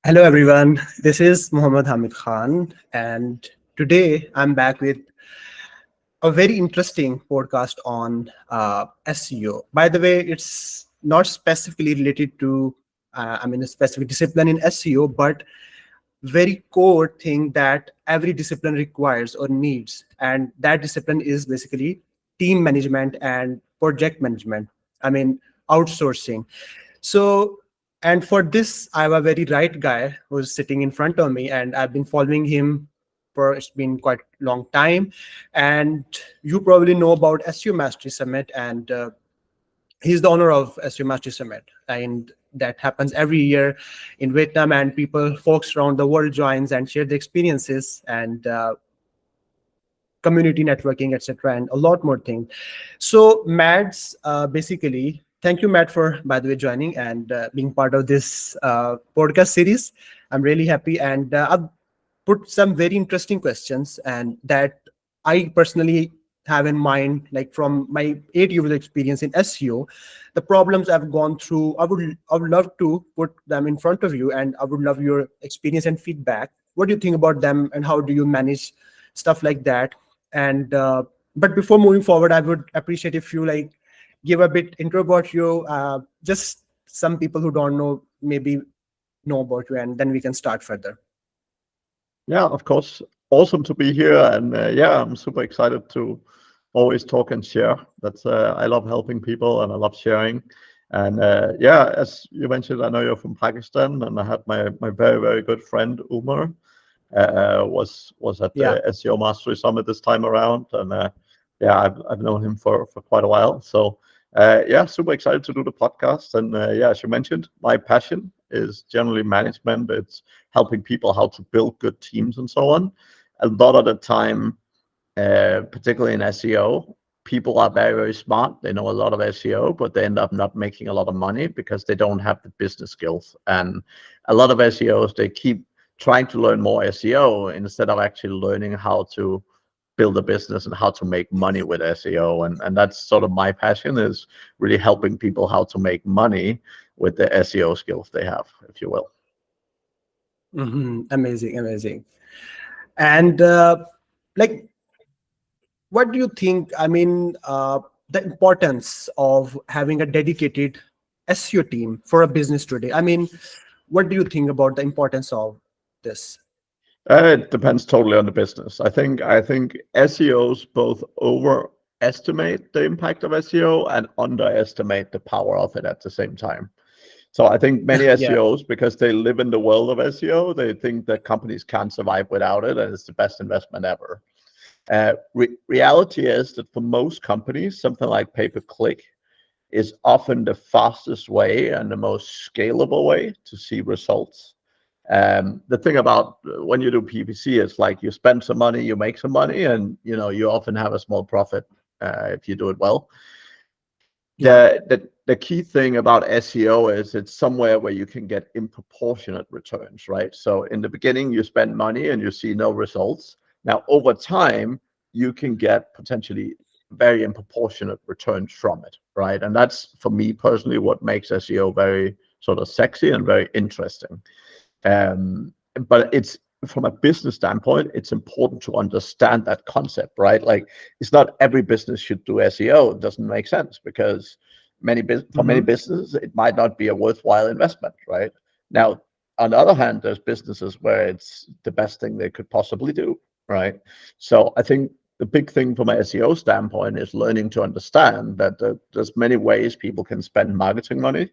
Hello, everyone. This is Muhammad Hamid Khan, and today I'm back with a very interesting podcast on SEO. By the way, it's not specifically related to, a specific discipline in SEO, but very core thing that every discipline requires or needs, and that discipline is basically team management and project management. I mean, outsourcing. So, and for this, I have a very right guy who's sitting in front of me, and I've been following him for it's been quite a long time. And you probably know about SU Mastery Summit, and he's the owner of SU Mastery Summit, and that happens every year in Vietnam, and folks around the world joins and share the experiences and community networking, etc., and a lot more things. So, Mads, basically, thank you, Matt, for by the way joining and being part of this podcast series. I'm really happy, and I've put some very interesting questions, and that I personally have in mind, like from my 8 years of experience in SEO, the problems I've gone through. I would love to put them in front of you, and I would love your experience and feedback. What do you think about them, and how do you manage stuff like that? And but before moving forward, I would appreciate if you like give a bit intro about you, just some people who don't know maybe know about you, and then we can start further. Yeah, of course. Awesome to be here, and yeah, I'm super excited to always talk and share. That's I love helping people, and I love sharing. And yeah, as you mentioned, I know you're from Pakistan, and I had my very good friend Umar was at Yeah. the SEO Mastery Summit this time around, and yeah, I've known him for quite a while. So yeah, super excited to do the podcast. And yeah, as you mentioned, my passion is generally management. It's helping people how to build good teams and so on. A lot of the time, particularly in SEO, people are very smart. They know a lot of SEO, but they end up not making a lot of money because they don't have the business skills. And a lot of SEOs, they keep trying to learn more SEO instead of actually learning how to build a business and how to make money with SEO. And that's sort of my passion, is really helping people how to make money with the SEO skills they have, if you will. Amazing, amazing. And like, what do you think? I mean, the importance of having a dedicated SEO team for a business today. I mean, what do you think about the importance of this? It depends totally on the business. I think SEOs both overestimate the impact of SEO and underestimate the power of it at the same time. So I think many Yeah. SEOs, because they live in the world of SEO, they think that companies can't survive without it, and it's the best investment ever. Reality is that for most companies, something like pay-per-click is often the fastest way and the most scalable way to see results. The thing about when you do PPC is like you spend some money, you make some money, and you often have a small profit if you do it well. Yeah. The key thing about SEO is it's somewhere where you can get improportionate returns, right? So in the beginning, you spend money and you see no results. Now, over time, you can get potentially very improportionate returns from it, right? And that's, for me personally, what makes SEO very sort of sexy and very interesting. But it's from a business standpoint, it's important to understand that concept, right? Like, it's not every business should do SEO. It doesn't make sense because for many Hmm. businesses, it might not be a worthwhile investment, right? Now, on the other hand, there's businesses where it's the best thing they could possibly do, right? So I think the big thing from an SEO standpoint is learning to understand that there's many ways people can spend marketing money.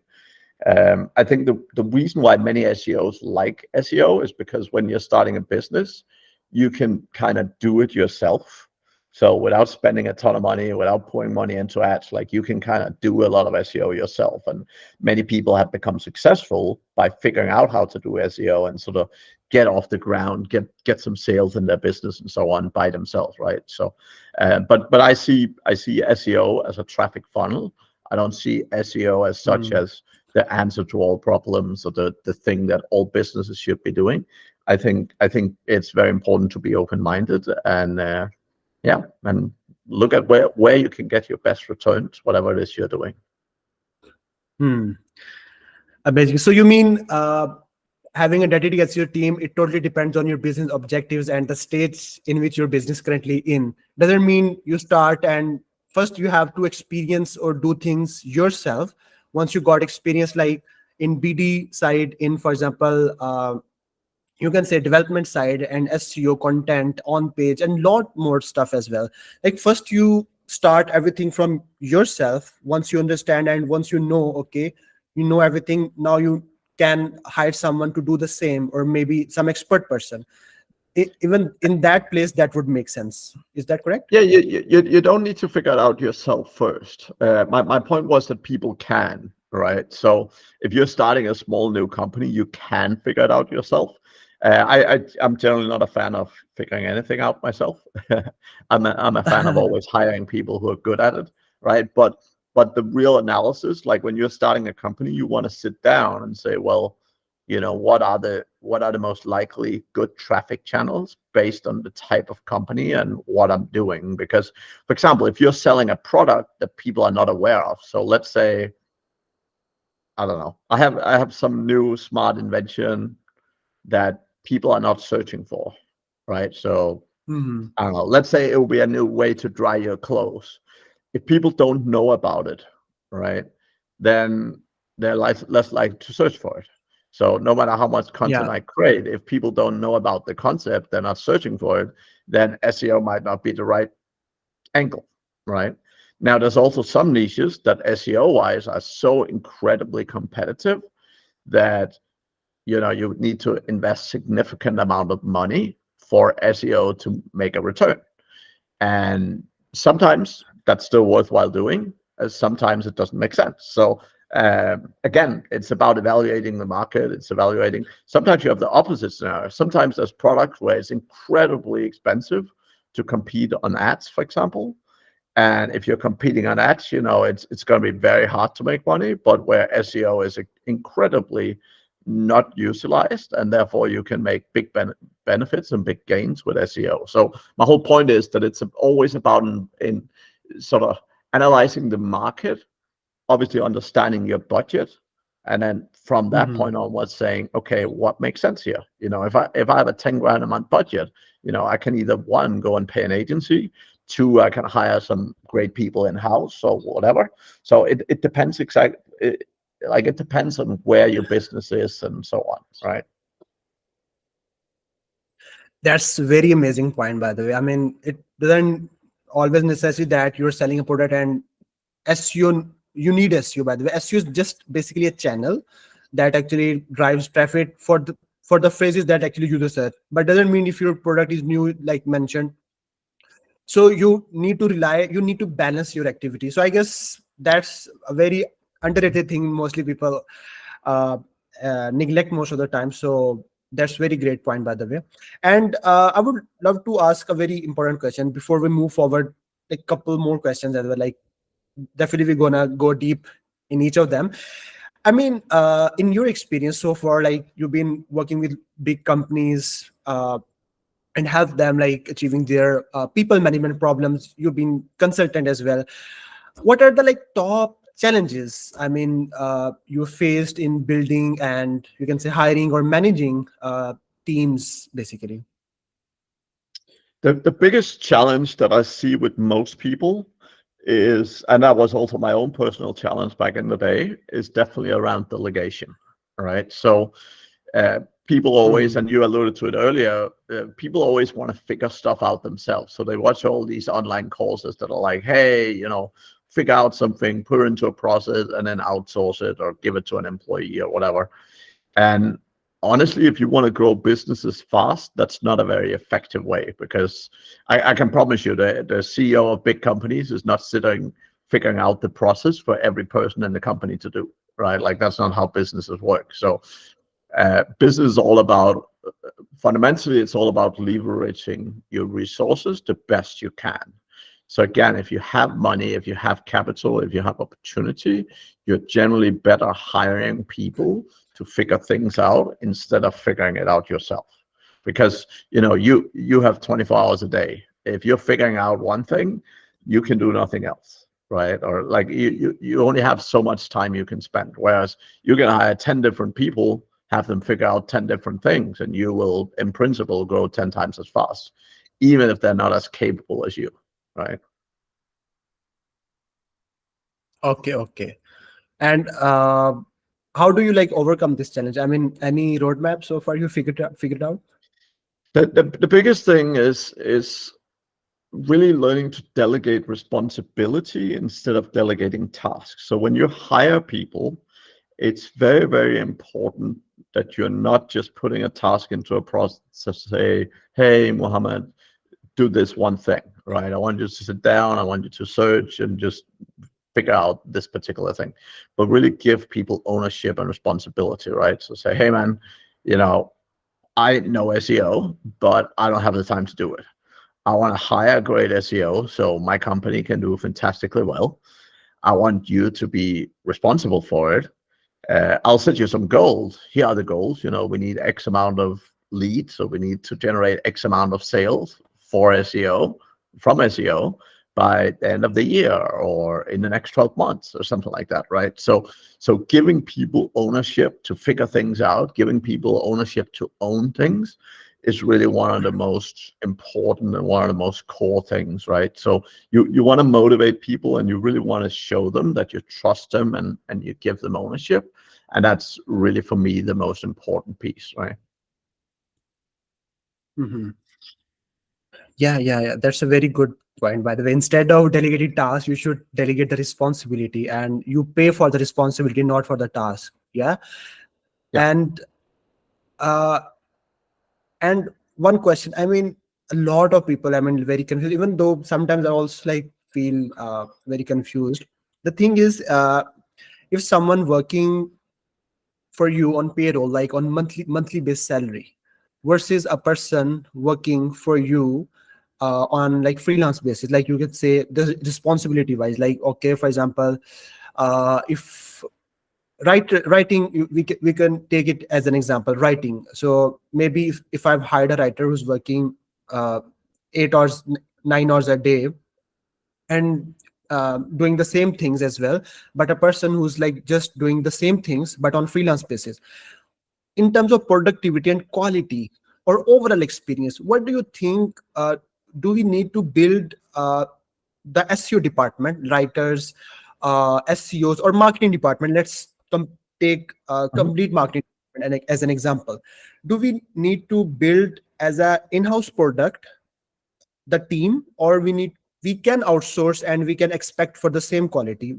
I think the reason why many SEOs like SEO is because when you're starting a business, you can kind of do it yourself. So without spending a ton of money, without pouring money into ads, like you can kind of do a lot of SEO yourself. And many people have become successful by figuring out how to do SEO and sort of get off the ground, get some sales in their business and so on by themselves, right? So, but I see SEO as a traffic funnel. I don't see SEO as such as the answer to all problems or the thing that all businesses should be doing. I think it's very important to be open-minded and yeah, and look at where you can get your best returns, whatever it is you're doing. Hmm. Amazing. So you mean having a dedicated SEO team, it totally depends on your business objectives and the stage in which your business currently in. Doesn't mean you start and first you have to experience or do things yourself. Once you got experience, like in BD side, in for example, you can say development side and SEO content on page and lot more stuff as well. Like first you start everything from yourself. Once you understand and once you know, okay, you know everything, now you can hire someone to do the same, or maybe some expert person. Even in that place, that would make sense. Is that correct? Yeah, you don't need to figure it out yourself first. My point was that people can, right? So if you're starting a small new company, you can figure it out yourself. I'm generally not a fan of figuring anything out myself. I'm a fan of always hiring people who are good at it, right? But the real analysis, like when you're starting a company, you want to sit down and say, well, what are the most likely good traffic channels based on the type of company and what I'm doing? Because, for example, if you're selling a product that people are not aware of, so let's say, I don't know, I have some new smart invention that people are not searching for, right? So Mhm. I don't know, let's say it will be a new way to dry your clothes. If people don't know about it, right, then they're less likely to search for it. So no matter how much content Yeah. I create, if people don't know about the concept, they're not searching for it, then SEO might not be the right angle, right? Now, there's also some niches that SEO wise are so incredibly competitive that you need to invest significant amount of money for SEO to make a return. And sometimes that's still worthwhile doing, as sometimes it doesn't make sense. So again, it's about evaluating the market. It's evaluating. Sometimes you have the opposite scenario. Sometimes there's products where it's incredibly expensive to compete on ads, for example. And if you're competing on ads, it's going to be very hard to make money. But where SEO is incredibly not utilized, and therefore you can make big benefits and big gains with SEO. So my whole point is that it's always about in sort of analyzing the market, obviously understanding your budget, and then from that Mhm. point onwards saying, okay, what makes sense here? If I have a 10 grand a month budget, I can either one, go and pay an agency, two, I can hire some great people in house or whatever. So it depends exactly. It depends on where your business is and so on, right? That's very amazing point, by the way. I mean, it doesn't always necessary that you're selling a product and SEO, you need SEO, by the way. SEO is just basically a channel that actually drives traffic for the phrases that actually users search. But doesn't mean if your product is new, like mentioned. So you need to balance your activity. So I guess that's a very underrated thing. Mostly people uh, neglect most of the time. So that's very great point, by the way. And I would love to ask a very important question before we move forward. A couple more questions as well. Like definitely we're gonna go deep in each of them. I mean, in your experience so far, like you've been working with big companies and help them like achieving their people management problems. You've been consultant as well. What are the like top challenges, I mean, you faced in building and you can say hiring or managing teams basically? The biggest challenge that I see with most people is, and that was also my own personal challenge back in the day, is definitely around delegation. Right. So people always, Mhm. and you alluded to it earlier, people always want to figure stuff out themselves. So they watch all these online courses that are like, hey, figure out something, put it into a process, and then outsource it or give it to an employee or whatever. And honestly, if you want to grow businesses fast, that's not a very effective way, because I can promise you the CEO of big companies is not sitting figuring out the process for every person in the company to do, right? Like that's not how businesses work. So business is all about, fundamentally, it's all about leveraging your resources the best you can. So again, if you have money, if you have capital, if you have opportunity, you're generally better hiring people to figure things out instead of figuring it out yourself. Because you have 24 hours a day. If you're figuring out one thing, you can do nothing else, right? Or like you only have so much time you can spend. Whereas you can hire 10 different people have them figure out 10 different things, and you will, in principle, grow 10 times as fast, even if they're not as capable as you, right? Okay, okay. And how do you like overcome this challenge? I mean, any roadmap so far you figured out? The biggest thing is really learning to delegate responsibility instead of delegating tasks. So when you hire people, it's very, very important that you're not just putting a task into a process to say, hey, Mohammed, do this one thing, right? I want you to sit down, I want you to search and just figure out this particular thing, but really give people ownership and responsibility, right? So say, hey, man, you know, I know SEO, but I don't have the time to do it. I want to hire a great SEO so my company can do fantastically well. I want you to be responsible for it. I'll set you some goals. Here are the goals. You know, we need X amount of leads, so we need to generate X amount of sales for SEO from SEO by the end of the year or in the next 12 months or something like that, right? So giving people ownership to figure things out, giving people ownership to own things is really one of the most important and one of the most core things, right? So you want to motivate people and you really want to show them that you trust them and you give them ownership. And that's really, for me, the most important piece, right? Hmm. Yeah, yeah, yeah. That's a very good point. By the way, instead of delegating tasks, you should delegate the responsibility, and you pay for the responsibility, not for the task. Yeah, Yeah. and uh, and one question. I mean, a lot of people. I mean, very confused. Even though sometimes I also like feel very confused. The thing is, if someone working for you on payroll, like on monthly base salary, versus a person working for you on like freelance basis, like you could say the responsibility wise, like okay, for example, if writing we can take it as an example, writing. So maybe if I've hired a writer who's working 8 hours 9 hours a day, and doing the same things as well, but a person who's like just doing the same things but on freelance basis, in terms of productivity and quality or overall experience, what do you think? Do we need to build the SEO department, writers, SEOs, or marketing department? Let's take Mhm. complete marketing department as an example. Do we need to build as a in-house product the team, or we can outsource and we can expect for the same quality?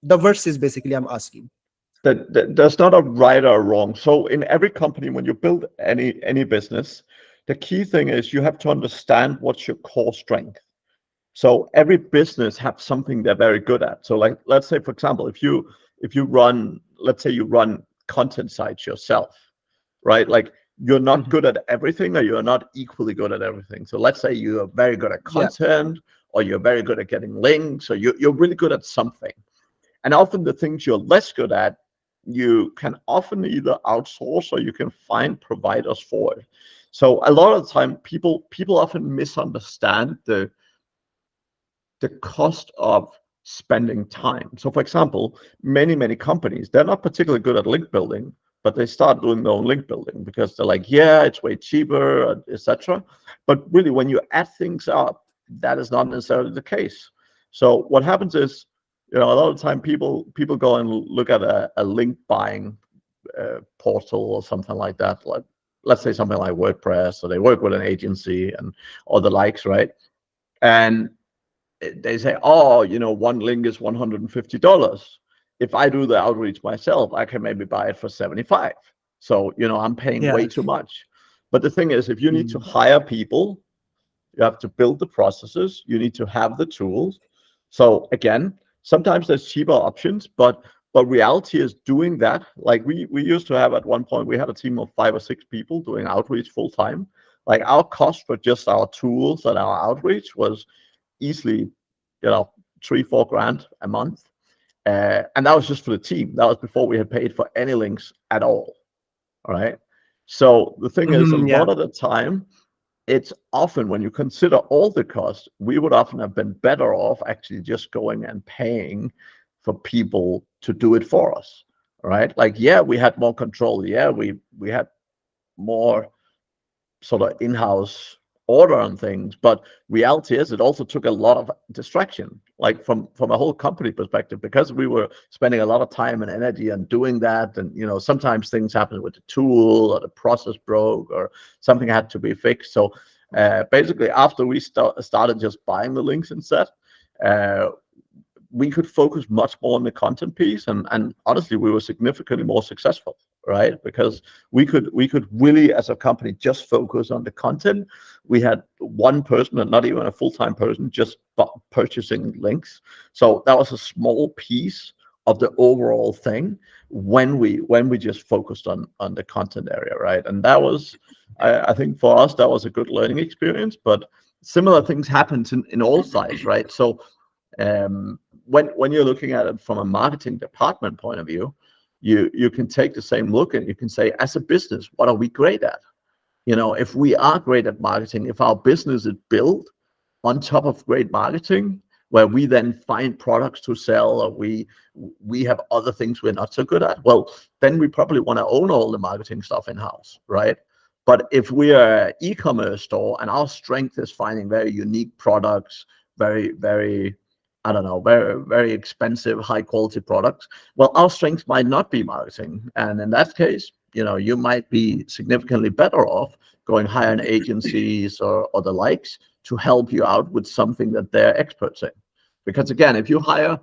The verse is basically I'm asking. That there's not a right or wrong. So in every company, when you build any business, the key thing is you have to understand what's your core strength. So every business have something they're very good at. So like let's say, for example, if you run, let's say you run content sites yourself, right? Like you're not Mhm. good at everything or you're not equally good at everything. So let's say you are very good at Yeah. content or you're very good at getting links or you're really good at something. And often the things you're less good at, you can often either outsource or you can find providers for it. So a lot of the time people often misunderstand the cost of spending time. So for example, many companies, they're not particularly good at link building, but they start doing their own link building because they're like, yeah, it's way cheaper, etc. But really, when you add things up, that is not necessarily the case. So what happens is, a lot of the time people go and look at a link buying portal or something like that, like let's say something like WordPress, or they work with an agency and or the likes, right? And they say, oh, one link is $150. If I do the outreach myself, I can maybe buy it for 75. So, I'm paying way Yeah. too much. But the thing is, if you need to Mhm. hire people, you have to build the processes, you need to have the tools. So again, sometimes there's cheaper options, but reality is doing that. Like we used to have at one point, we had a team of 5 or 6 people doing outreach full time. Like our cost for just our tools and our outreach was easily, 3, 4 grand a month. And that was just for the team. That was before we had paid for any links at all. All right. So the thing is, a Mhm, yeah. lot of the time, it's often when you consider all the costs, we would often have been better off actually just going and paying for people to do it for us. right? Like, yeah, we had more control. Yeah, we had more sort of in-house order on things, but reality is it also took a lot of distraction, like from a whole company perspective, because we were spending a lot of time and energy on doing that. And sometimes things happen with the tool, or the process broke, or something had to be fixed. So basically, after we started just buying the links instead, uh, we could focus much more on the content piece, and honestly, we were significantly more successful, right? Because we could really, as a company, just focus on the content. We had one person, and not even a full-time person, just purchasing links. So that was a small piece of the overall thing when we just focused on the content area, right? And that was, I think, for us, that was a good learning experience. But similar things happened in all sides, right? So when you're looking at it from a marketing department point of view, you can take the same look and you can say, as a business, what are we great at? If we are great at marketing, if our business is built on top of great marketing, where we then find products to sell, or we have other things we're not so good at, well, then we probably want to own all the marketing stuff in-house, right? But if we are an e-commerce store and our strength is finding very unique products, very, very, I don't know, very, very expensive, high quality products, well, our strength might not be marketing. And in that case, you might be significantly better off going hire an agencies or the likes to help you out with something that they're experts in. Because again, if you hire,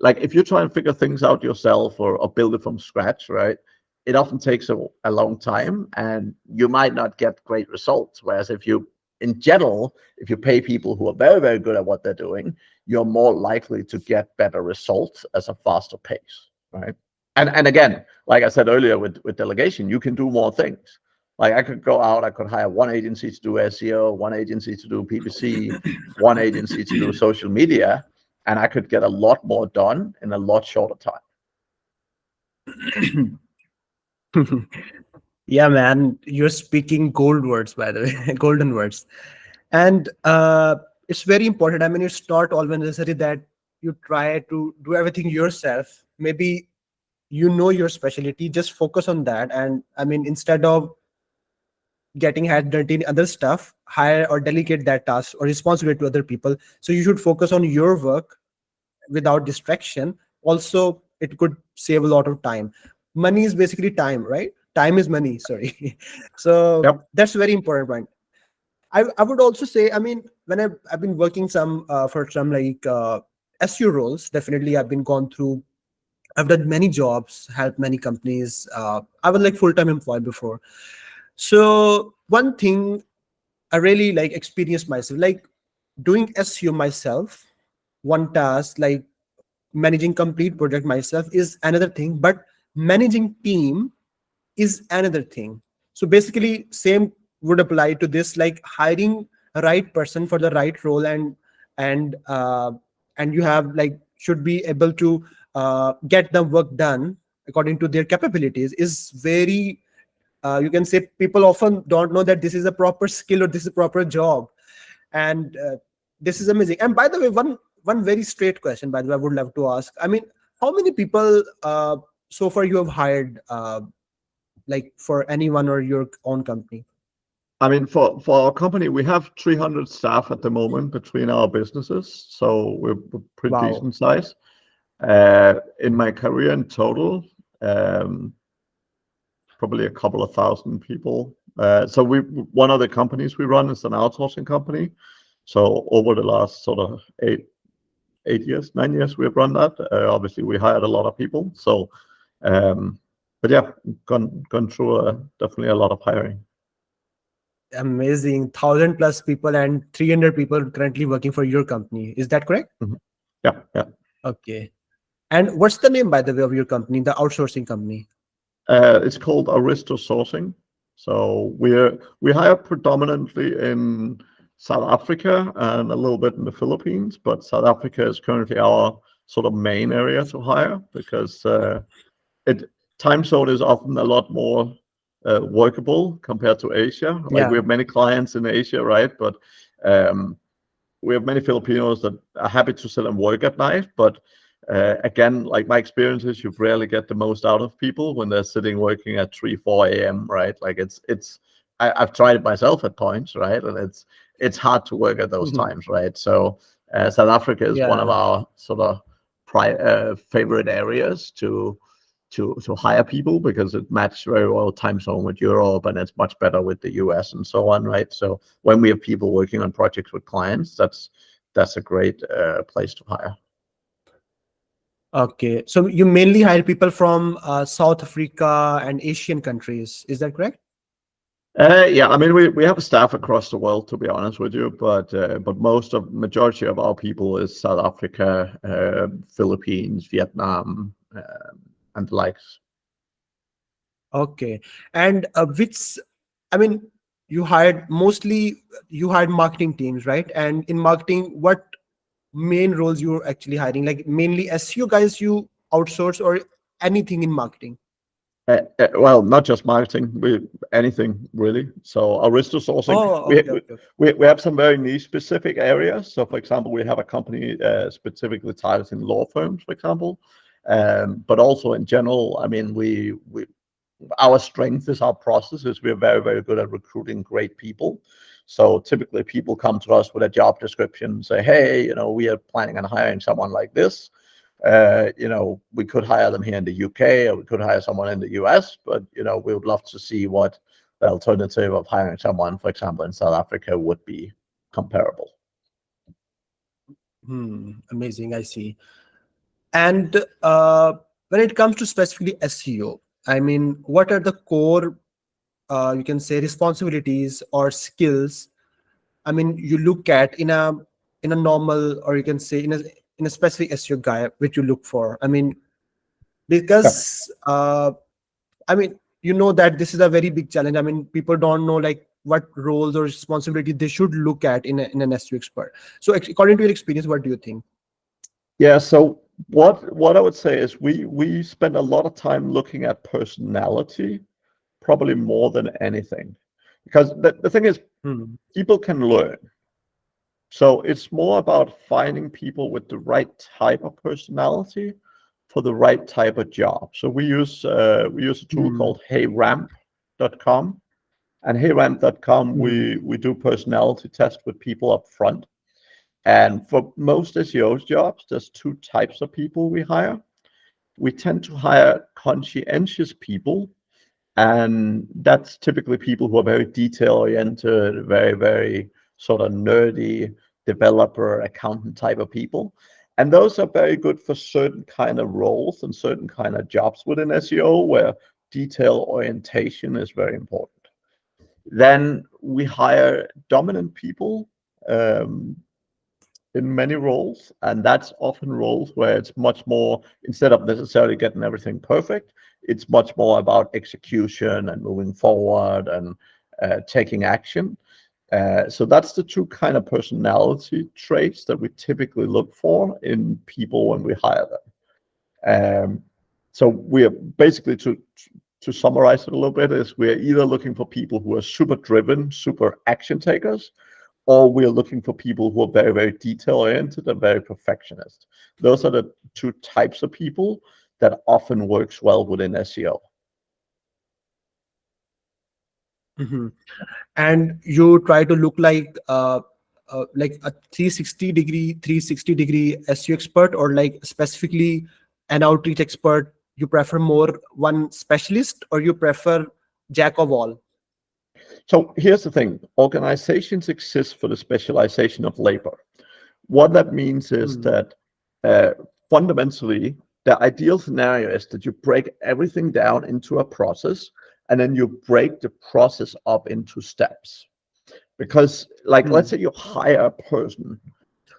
like if you try and figure things out yourself, or build it from scratch, right? It often takes a long time, and you might not get great results. Whereas in general, if you pay people who are very, very good at what they're doing, you're more likely to get better results as a faster pace, right? And again, like I said earlier, with delegation, you can do more things. Like I could go out, I could hire one agency to do SEO, one agency to do PPC, one agency to do social media, and I could get a lot more done in a lot shorter time. Yeah, man, you're speaking gold words, by the way, golden words. And it's very important. I mean, it's not always necessary that you try to do everything yourself. Maybe your specialty, just focus on that. And I mean, instead of getting head dirty in other stuff, hire or delegate that task or responsibility to other people. So you should focus on your work without distraction. Also, it could save a lot of time. Money is basically time, right? Time is money, sorry. So Yep. that's a very important point. I would also say, I mean, when I've been working for some like SEO roles, definitely I've been gone through, I've done many jobs, helped many companies. I was like full-time employee before. So one thing I really like experienced myself, like doing SEO myself, one task, like managing complete project myself is another thing, but managing team is another thing. So basically same would apply to this, like hiring a right person for the right role, and uh, and you have like should be able to get the work done according to their capabilities is very, you can say people often don't know that this is a proper skill or this is a proper job. And this is amazing. And by the way, one very straight question, by the way, I would love to ask. I mean, how many people so far you have hired, like for anyone or your own company? I mean, for our company, we have 300 staff at the moment between our businesses, so we're pretty Wow. decent size. In my career in total, um, probably a couple of thousand people. So one of the companies we run is an outsourcing company. So over the last sort of 8 years, 9 years, we've run that. Obviously, we hired a lot of people. So, but yeah, gone through definitely a lot of hiring. Amazing. 1,000 plus people and 300 people currently working for your company. Is that correct? Mhm. Yeah, yeah. Okay. And what's the name, by the way, of your company, the outsourcing company? It's called Aristo Sourcing. So we hire predominantly in South Africa and a little bit in the Philippines, but South Africa is currently our sort of main area to hire, because it time zone is often a lot more workable compared to Asia. Like we Yeah. have many clients in Asia, right? But um, we have many Filipinos that are happy to sit and work at night, but Again, like my experience is, you rarely get the most out of people when they're sitting working at 3, 4 a.m. Right? Like I've tried it myself at points, right? And it's hard to work at those Mhm. times, right? So South Africa is one of Yeah. our sort of favorite areas to hire people, because it matches very well time zone with Europe, and it's much better with the US and so on, right? So when we have people working on projects with clients, that's a great place to hire. Okay. So you mainly hire people from South Africa and Asian countries. Is that correct? Yeah, I mean, we have a staff across the world, to be honest with you, but majority of our people is South Africa, Philippines, Vietnam, and the likes. Okay. And I mean, you hired marketing teams, right? And in marketing, what main roles you're actually hiring? Like mainly SEO guys you outsource or anything in marketing? Well, not just marketing, anything really. So Aristo sourcing, Oh, okay, okay, okay. we have some very niche specific areas. So for example, we have a company specifically targeting law firms, for example. But also in general, I mean, we our strength is our processes. We're very, very good at recruiting great people. So typically people come to us with a job description, say, hey, we are planning on hiring someone like this. We could hire them here in the UK, or we could hire someone in the US, but, we would love to see what the alternative of hiring someone, for example, in South Africa would be comparable. Amazing. I see. And when it comes to specifically SEO, I mean, what are the core, you can say, responsibilities or skills? I mean, you look at in a normal, or you can say in a specific SEO guy, which you look for. I mean, because I mean, you know that this is a very big challenge. I mean, people don't know like what roles or responsibility they should look at in an SEO expert. So, according to your experience, what do you think? Yeah, so what I would say is we spend a lot of time looking at personality, probably more than anything. Because the thing is, Hmm. people can learn. So it's more about finding people with the right type of personality for the right type of job. So we use a tool Hmm. called heyramp.com. And heyramp.com, Hmm. we do personality test with people up front. And for most SEO jobs, there's two types of people we hire. We tend to hire conscientious people, and that's typically people who are very detail oriented, very, very sort of nerdy developer, accountant type of people. And those are very good for certain kind of roles and certain kind of jobs within SEO where detail orientation is very important. Then we hire dominant people um, in many roles, and that's often roles where it's much more, instead of necessarily getting everything perfect, it's much more about execution and moving forward and taking action. So that's the two kind of personality traits that we typically look for in people when we hire them. So we are basically, to summarize it a little bit, is we're either looking for people who are super driven, super action takers, or we're looking for people who are very, very detail oriented and very perfectionist. Those are the two types of people that often works well within SEO. Mhm. And you try to look like a 360 degree SEO expert, or like specifically an outreach expert. You prefer more one specialist, or you prefer jack of all? So here's the thing: organizations exist for the specialization of labor. What that means is Hmm. that uh, fundamentally, the ideal scenario is that you break everything down into a process, and then you break the process up into steps. Because, like, let's Hmm. say you hire a person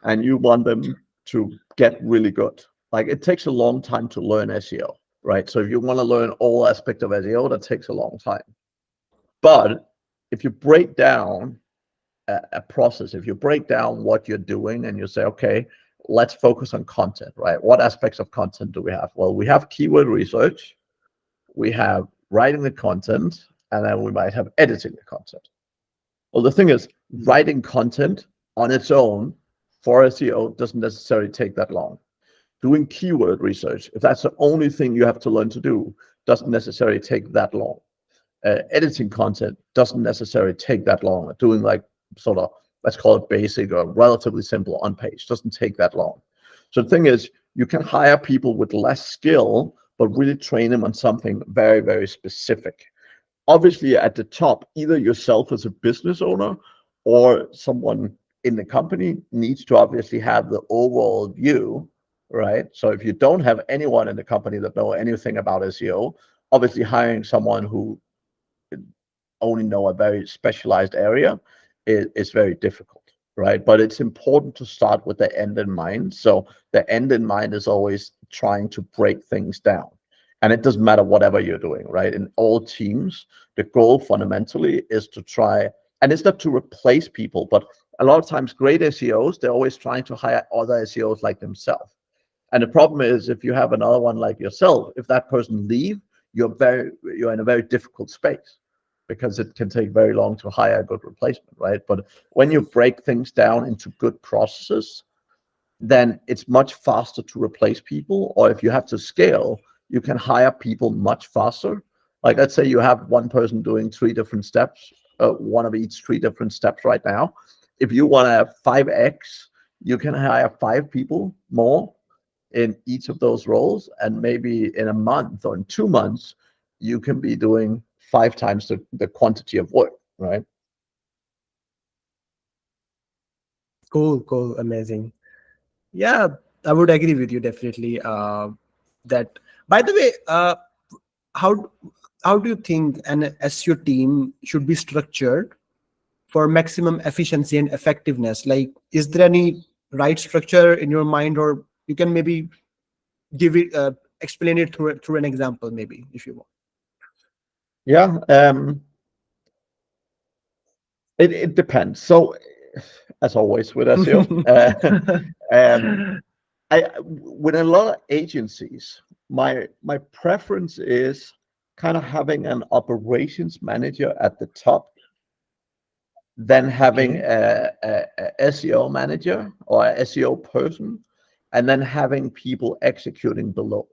and you want them to get really good. Like, it takes a long time to learn SEO, right? So if you want to learn all aspects of SEO, that takes a long time. But if you break down a process, if you break down what you're doing and you say, okay, let's focus on content, right? What aspects of content do we have? Well, we have keyword research, we have writing the content, and then we might have editing the content. Well, the thing is, Hmm. writing content on its own for SEO doesn't necessarily take that long. Doing keyword research, if that's the only thing you have to learn to do, doesn't necessarily take that long. Editing content doesn't necessarily take that long. Doing like sort of, let's call it basic or relatively simple on page, doesn't take that long. So the thing is, you can hire people with less skill, but really train them on something very, very specific. Obviously, at the top, either yourself as a business owner or someone in the company needs to obviously have the overall view, right? So if you don't have anyone in the company that know anything about SEO, obviously hiring someone who only know a very specialized area is very difficult, right? But it's important to start with the end in mind. So the end in mind is always trying to break things down. And it doesn't matter whatever you're doing, right? In all teams, the goal fundamentally is to try, and it's not to replace people, but a lot of times great SEOs, they're always trying to hire other SEOs like themselves. And the problem is if you have another one like yourself, if that person leave, you're in a very difficult space because it can take very long to hire a good replacement, right? But when you break things down into good processes, then it's much faster to replace people. Or if you have to scale, you can hire people much faster. Like let's say you have one person doing 3 different steps, one of each 3 different steps right now. If you want to have 5x, you can hire 5 people more in each of those roles, and maybe in a month or in 2 months, you can be doing 5 times the quantity of work, right? Cool, amazing. Yeah, I would agree with you definitely. That, by the way, how how do you think an SEO team should be structured for maximum efficiency and effectiveness? Like, is there any right structure in your mind, or you can maybe give it, explain it through an example, maybe if you Yeah, it depends. So, as always with SEO, want. um, I with a lot of agencies, my preference is kind of having an operations manager at the top, then having Okay. a SEO manager or a SEO person, and then having people executing below.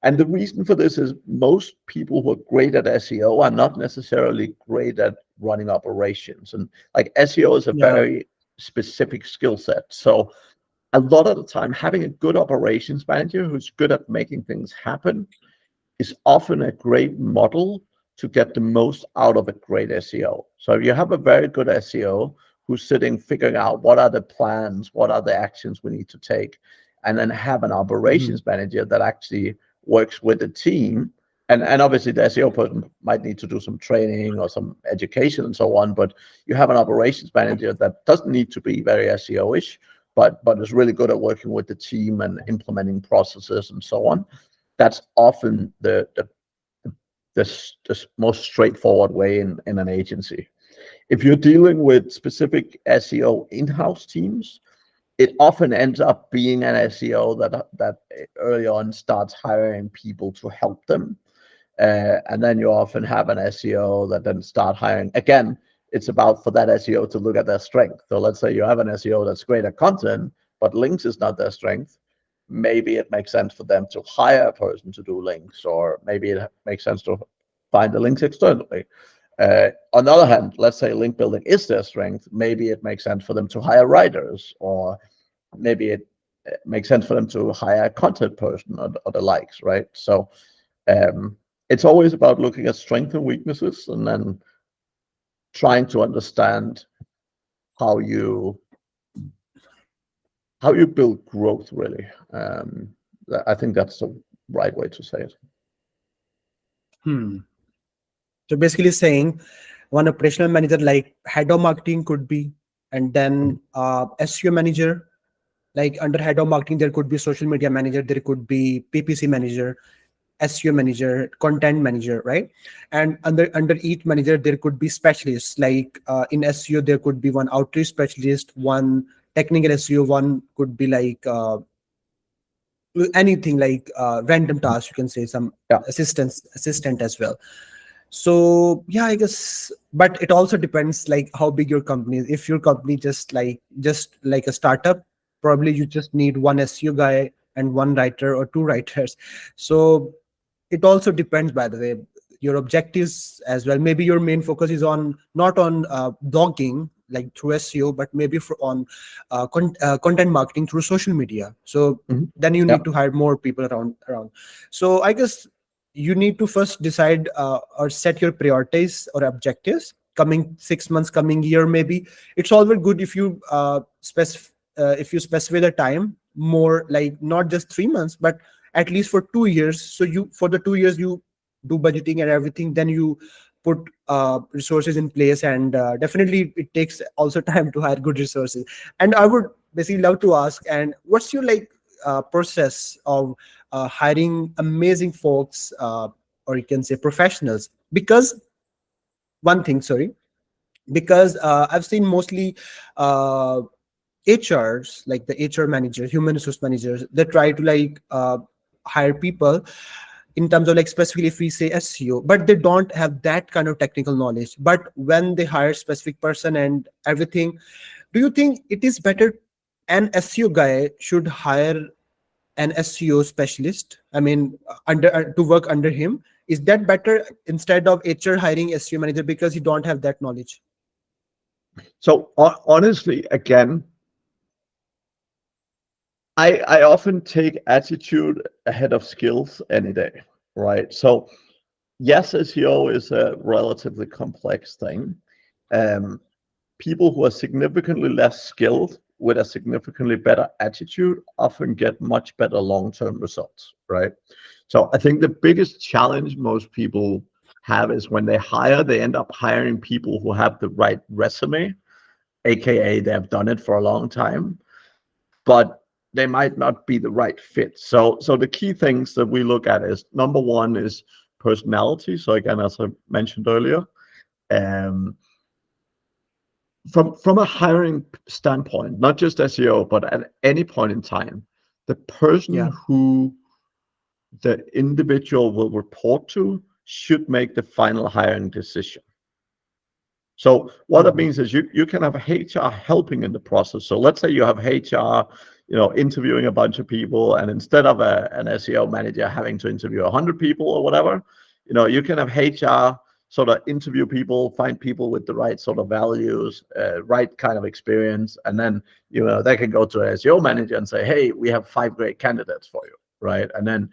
And the reason for this is most people who are great at SEO are not necessarily great at running operations. And like SEO is a Yeah. very specific skill set. So a lot of the time, having a good operations manager who's good at making things happen is often a great model to get the most out of a great SEO. So if you have a very good SEO who's sitting figuring out what are the plans, what are the actions we need to take, and then have an Mhm. operations manager that actually works with the team. And obviously the SEO person might need to do some training or some education and so on, but you have an operations manager that doesn't need to be very SEO-ish, but is really good at working with the team and implementing processes and so on. That's often the most straightforward way in an agency. If you're dealing with specific SEO in-house teams, it often ends up being an SEO that early on starts hiring people to help them, and then you often have an SEO that then start hiring. Again, it's about for that SEO to look at their strength. So let's say you have an SEO that's great at content, but links is not their strength. Maybe it makes sense for them to hire a person to do links, or maybe it makes sense to find the links externally. On the other hand, let's say link building is their strength. Maybe it makes sense for them to hire writers, or maybe it makes sense for them to hire a content person or the likes, right? So um, it's always about looking at strengths and weaknesses and then trying to understand how you how you build growth really. I think that's the right way to say it. Hmm. So basically saying one operational manager like head of marketing could be, and then SEO manager, like under head of marketing there could be social media manager, there could be PPC manager, SEO manager, content manager, right? And under each manager there could be specialists. Like in SEO there could be one outreach specialist, one technical SEO, one could be like anything like random tasks. You can say some Yeah. assistant as well. So yeah, I guess, but it also depends like how big your company is. If your company just like a startup, probably you just need one SEO guy and one writer or two writers. So it also depends, by the way, your objectives as well. Maybe your main focus is on not on blogging like through SEO, but maybe on content marketing through social media. So Mhm. then you need Yep. to hire more people around. So I guess you need to first decide or set your priorities or objectives coming 6 months, coming year. Maybe it's always good if you specify the time more, like not just 3 months, but at least for 2 years. So you, for the 2 years, you do budgeting and everything, then you put resources in place. And definitely it takes also time to hire good resources. And I would basically love to ask, and what's your like process of hiring amazing folks, or you can say professionals? Because one thing, sorry, because I've seen mostly uh, HRs, like the HR managers, human resource managers, they try to like hire people in terms of like specifically if we say SEO, but they don't have that kind of technical knowledge. But when they hire specific person and everything, do you think it is better an SEO guy should hire an SEO specialist? I mean, under to work under him. Is that better instead of HR hiring SEO manager because he don't have that knowledge? So honestly, again, I often take attitude ahead of skills any day, right? So yes, SEO is a relatively complex thing. Um, People who are significantly less skilled with a significantly better attitude often get much better long-term results, right? So I think the biggest challenge most people have is when they hire, they end up hiring people who have the right resume, aka they have done it for a long time, but they might not be the right fit. So the key things that we look at is number one is personality. So again, as I mentioned earlier, um, from a hiring standpoint, not just SEO, but at any point in time, the person Yeah. who the individual will report to should make the final hiring decision. So what that Mhm. means is you can have HR helping in the process. So let's say you have HR, interviewing a bunch of people, and instead of an SEO manager having to interview 100 people or whatever, you can have HR sort of interview people, find people with the right sort of values, right kind of experience, and then they can go to an SEO manager and say, hey, we have 5 great candidates for you, right? And then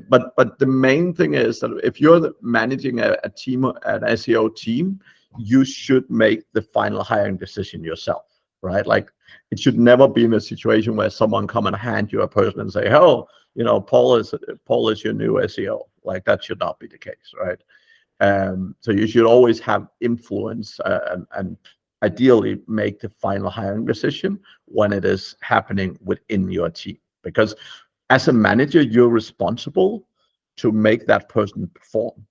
but the main thing is that if you're managing a team, an SEO team, you should make the final hiring decision yourself, right? Like it should never be in a situation where someone come and hand you a person and say, oh, Paul is your new SEO. Like that should not be the case, right? So you should always have influence, and ideally make the final hiring decision when it is happening within your team, because as a manager, you're responsible to make that person perform.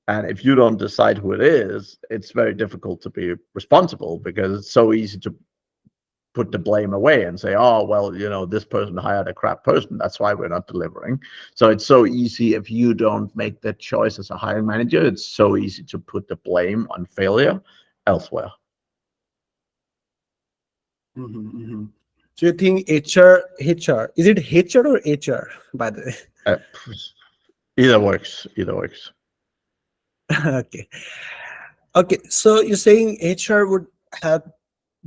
And if you don't decide who it is, it's very difficult to be responsible because it's so easy to put the blame away and say, oh, well, this person hired a crap person. That's why we're not delivering. So it's so easy if you don't make that choice as a hiring manager, it's so easy to put the blame on failure elsewhere. Mhm, mhm. So you think HR, is it HR or HR, by the way? Uh, Either works. Either works. Okay. Okay. So you're saying HR would help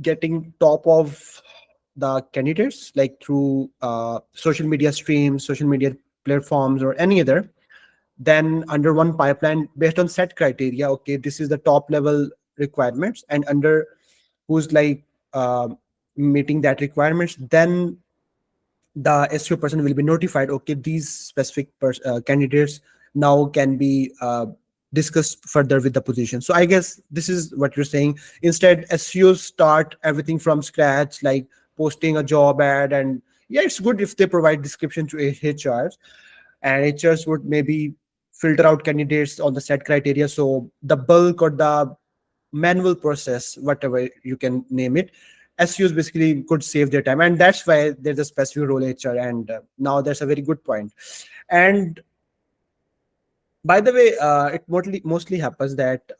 getting top of the candidates, like through social media streams, social media platforms, or any other, then under one pipeline based on set criteria. Okay, this is the top level requirements, and under who's like uh, meeting that requirements, then the SEO person will be notified. Okay, these specific candidates now can be discussed further with the position. So I guess this is what you're saying. Instead, SEOs start everything from scratch, like posting a job ad, and yeah, it's good if they provide description to HRs, and HRs would maybe filter out candidates on the set criteria. So the bulk or the manual process, whatever you can name it, SEOs basically could save their time, and that's why there's a specific role HR. And now that's a very good point. And by the way, it mostly happens that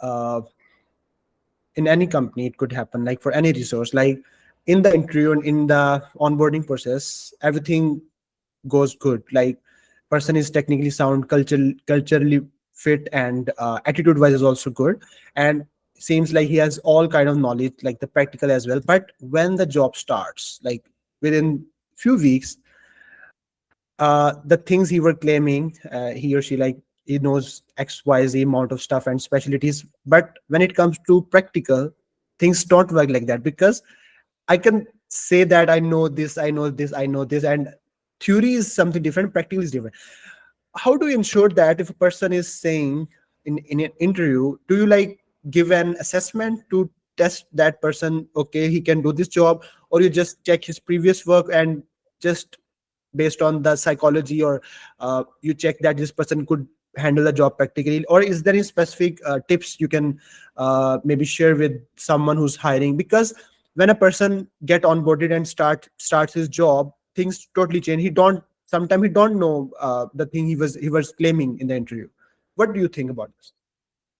in any company it could happen, like for any resource, like in the interview and in the onboarding process, everything goes good, like person is technically sound, culturally fit, and attitude wise is also good, and seems like he has all kind of knowledge, like the practical as well. But when the job starts, like within few weeks, the things he were claiming, he or she, like he knows xyz amount of stuff and specialties, but when it comes to practical, things don't work like that. Because I can say that I know this, I know this, I know this, and theory is something different, practical is different. How do you ensure that if a person is saying in an interview, do you like give an assessment to test that person, okay, he can do this job, or you just check his previous work and just based on the psychology, or you check that this person could handle the job practically? Or is there any specific tips you can maybe share with someone who's hiring? Because when a person get onboarded and starts his job, things totally change. He don't sometimes he don't know the thing he was claiming in the interview. What do you think about this?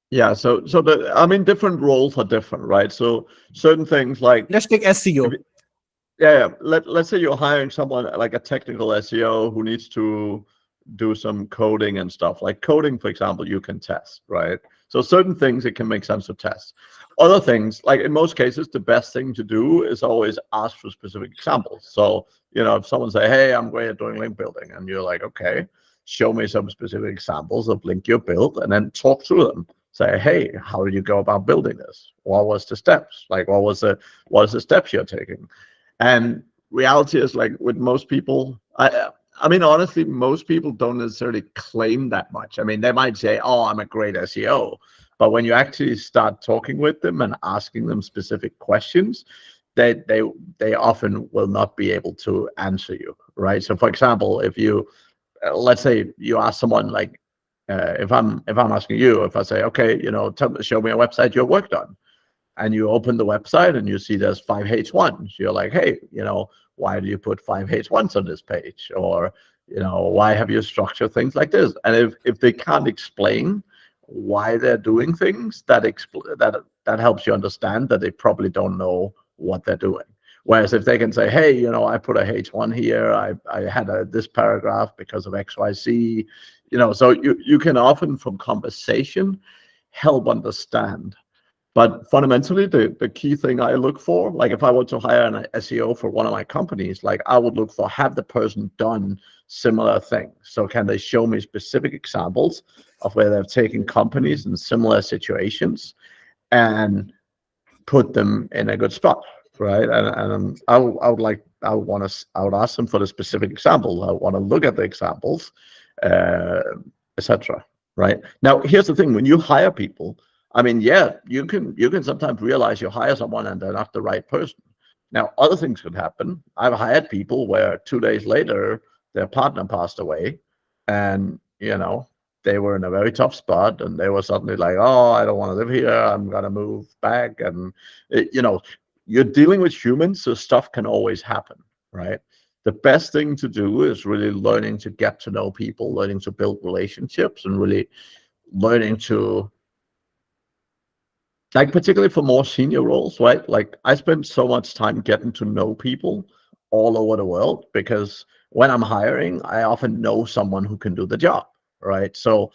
Yeah, so the I mean different roles are different, right? So certain things like Let's take if, SEO. yeah, let's say you're hiring someone like a technical SEO who needs to do some coding and stuff. Like coding, for example, you can test, right? So certain things it can make sense to test. Other things, like in most cases, the best thing to do is always ask for specific examples. So, if someone say, "Hey, I'm great at doing link building," and you're like, "Okay, show me some specific examples of link you built," and then talk through them. Say, "Hey, how did you go about building this? What was the steps? Like, what is the steps you're taking?" And reality is like with most people, I mean, honestly, most people don't necessarily claim that much. I mean, they might say, "Oh, I'm a great SEO," but when you actually start talking with them and asking them specific questions, they often will not be able to answer you, right? So, for example, if you let's say you ask someone like, if I'm asking you, if I say, "Okay, show me a website you worked on," and you open the website and you see there's 5H1s. You're like, hey, why do you put 5H1s on this page? Or, why have you structured things like this? And if they can't explain why they're doing things, that helps you understand that they probably don't know what they're doing. Whereas if they can say, hey, I put a H1 here, I had this paragraph because of XYZ, so you can often from conversation help understand. But fundamentally, the key thing I look for, like if I were to hire an SEO for one of my companies, like I would look for, have the person done similar things? So can they show me specific examples of where they've taken companies in similar situations and put them in a good spot, right? And I would ask them for the specific example. I want to look at the examples, uh, etc. Right now, here's the thing: when you hire people, I mean, yeah, you can sometimes realize you hire someone and they're not the right person. Now, other things could happen. I've hired people where 2 days later their partner passed away, and they were in a very tough spot, and they were suddenly like, "Oh, I don't want to live here. I'm gonna move back." And you're dealing with humans, so stuff can always happen, right? The best thing to do is really learning to get to know people, learning to build relationships, and really learning to, like, particularly for more senior roles, right? Like I spend so much time getting to know people all over the world because when I'm hiring, I often know someone who can do the job, right? So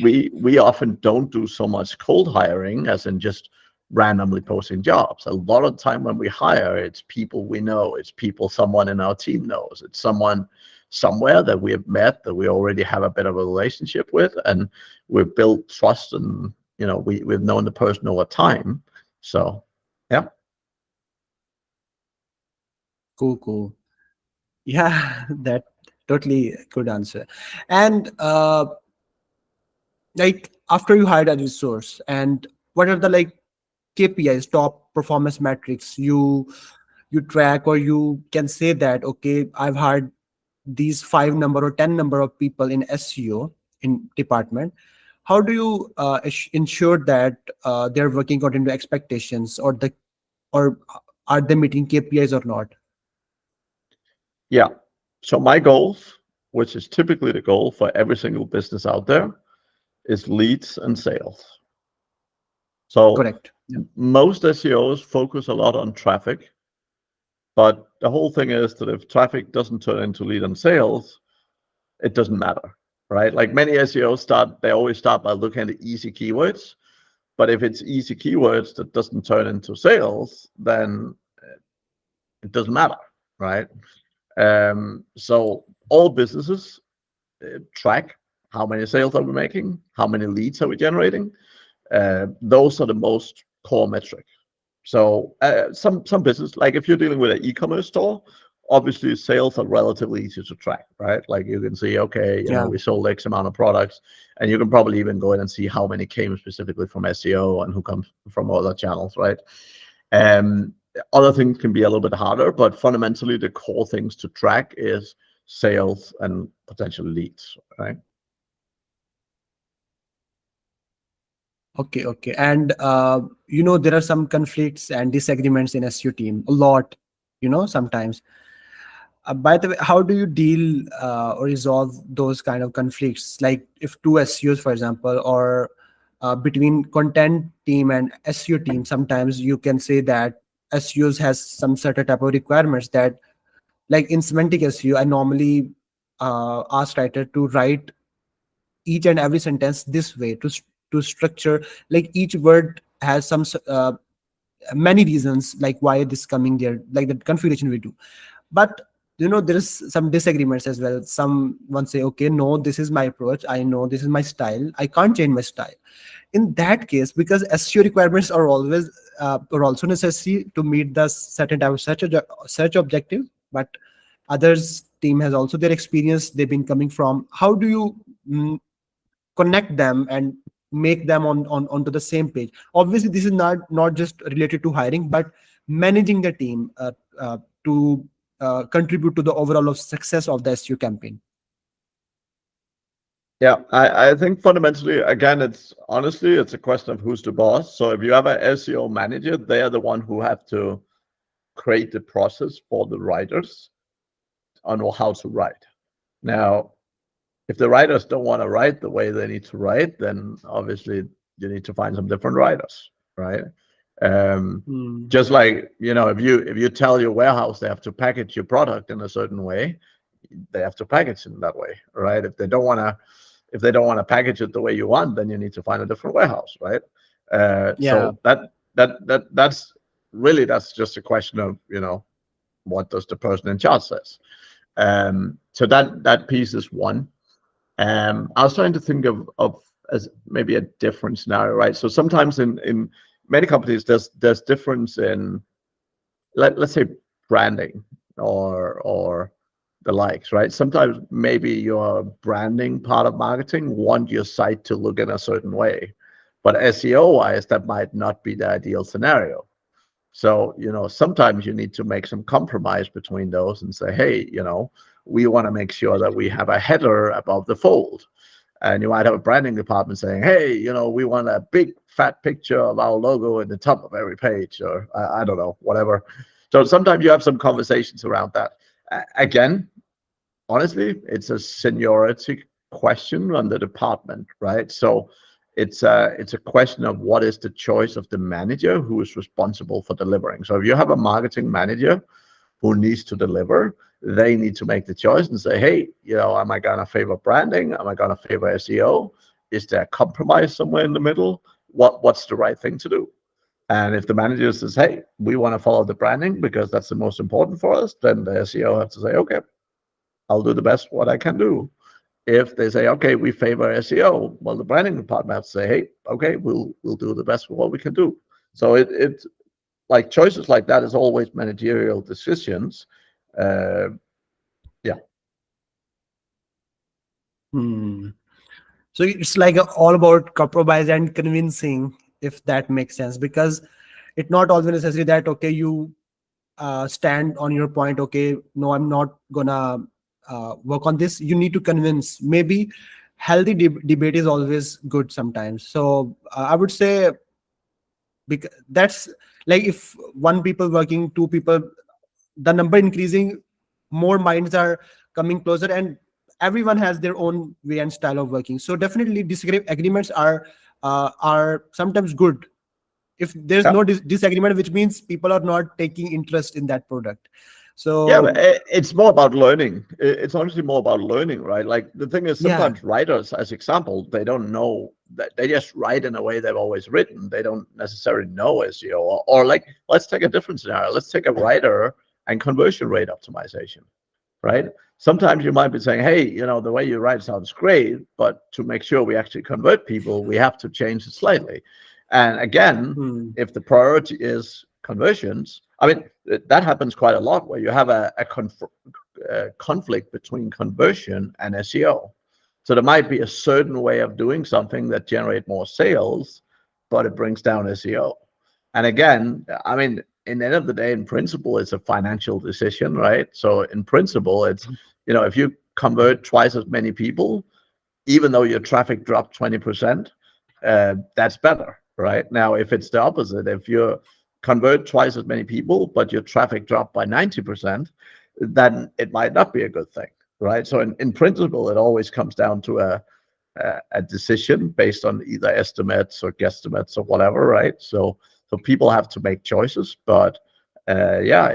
we often don't do so much cold hiring as in just randomly posting jobs. A lot of the time when we hire, it's people we know, it's people someone in our team knows, it's someone somewhere that we have met, that we already have a bit of a relationship with, and we've built trust, and we've known the person over time. So yeah. Cool, cool. Yeah, that totally good answer. And like after you hired a resource, and what are the like KPIs, top performance metrics you track, or you can say that, okay, I've hired these 5 number or 10 number of people in SEO in department. How do you ensure that they're working according to expectations, or are they meeting KPIs or not? Yeah, so my goals, which is typically the goal for every single business out there, is leads and sales. So Correct. Yeah. most SEOs focus a lot on traffic, but the whole thing is that if traffic doesn't turn into lead and sales, it doesn't matter, right? Like many SEOs they always start by looking at the easy keywords. But if it's easy keywords that doesn't turn into sales, then it doesn't matter, right? So all businesses track how many sales are we making, how many leads are we generating. Those are the most core metric. So some business, like if you're dealing with an e-commerce store, obviously sales are relatively easy to track, right? Like you can see, okay, Yeah. we sold X amount of products, and you can probably even go in and see how many came specifically from SEO and who comes from other channels, right? Um, Other things can be a little bit harder, but fundamentally the core things to track is sales and potential leads, right? Okay, okay. And there are some conflicts and disagreements in SU team a lot, sometimes. By the way, how do you deal or resolve those kind of conflicts? Like if two SEOs, for example, or between content team and SEO team, sometimes you can say that SEOs has some certain type of requirements that, like in semantic SEO, I normally ask writer to write each and every sentence this way to structure, like each word has some many reasons like why this coming there, like the configuration we do. But there is some disagreements as well. Someone say, okay, no, this is my approach, I know this is my style, I can't change my style. In that case, because SEO requirements are always are also necessary to meet the certain type of search objective, but others team has also their experience they've been coming from. How do you connect them and make them on onto the same page? Obviously this is not just related to hiring, but managing the team to contribute to the overall of success of the SEO campaign. Yeah, I think fundamentally, again, it's honestly, it's a question of who's the boss. So if you have an SEO manager, they are the one who have to create the process for the writers on how to write. Now, if the writers don't want to write the way they need to write, then obviously you need to find some different writers, right? Just like if you tell your warehouse they have to package your product in a certain way, they have to package it in that way, right? If they don't want to package it the way you want, then you need to find a different warehouse, right? Yeah. So that's just a question of what does the person in charge says. So that piece is one. I was trying to think of as maybe a different scenario, right? So sometimes in many companies there's difference in let's say branding or the likes, right? Sometimes maybe your branding part of marketing want your site to look in a certain way, but SEO wise, that might not be the ideal scenario. So, sometimes you need to make some compromise between those and say, hey, we want to make sure that we have a header above the fold. And you might have a branding department saying, hey, we want a big fat picture of our logo in the top of every page, or I don't know, whatever. So sometimes you have some conversations around that. Again, honestly, it's a seniority question on the department, right? So it's a question of what is the choice of the manager who is responsible for delivering. So if you have a marketing manager who needs to deliver, they need to make the choice and say, hey, am I gonna favor branding? Am I gonna favor SEO? Is there a compromise somewhere in the middle? What's the right thing to do? And if the manager says, hey, we want to follow the branding because that's the most important for us, then the SEO has to say, okay, I'll do the best what I can do. If they say, okay, we favor SEO, well, the branding department has to say, hey, okay, we'll do the best for what we can do. So it's like choices like that is always managerial decisions. Uh, yeah. So it's like all about compromise and convincing, if that makes sense, because it's not always necessary that, okay, you stand on your point, okay, no, I'm not gonna work on this. You need to convince. Maybe healthy debate is always good sometimes. So I would say, because that's like if one people working, two people, the number increasing, more minds are coming closer, and everyone has their own way and style of working. So definitely disagreements are sometimes good. If there's Yeah. no disagreement, which means people are not taking interest in that product. Yeah, but So it's more about learning. It's honestly more about learning, right? Like the thing is, yeah, sometimes writers, as example, they don't know that they just write in a way they've always written. They don't necessarily know SEO. Or like, let's take a different scenario. Let's take a writer and conversion rate optimization, right? Sometimes you might be saying, hey, the way you write sounds great, but to make sure we actually convert people, we have to change it slightly. And again, hmm, if the priority is conversions, I mean, that happens quite a lot where you have a conflict between conversion and SEO. So there might be a certain way of doing something that generate more sales, but it brings down SEO. And again, I mean, in the end of the day, in principle, it's a financial decision, right? So in principle, it's, if you convert twice as many people, even though your traffic dropped 20%, that's better, right? Now, if it's the opposite, if you convert twice as many people, but your traffic dropped by 90%, then it might not be a good thing, right? So in principle, it always comes down to a decision based on either estimates or guesstimates or whatever, right? So people have to make choices, but yeah,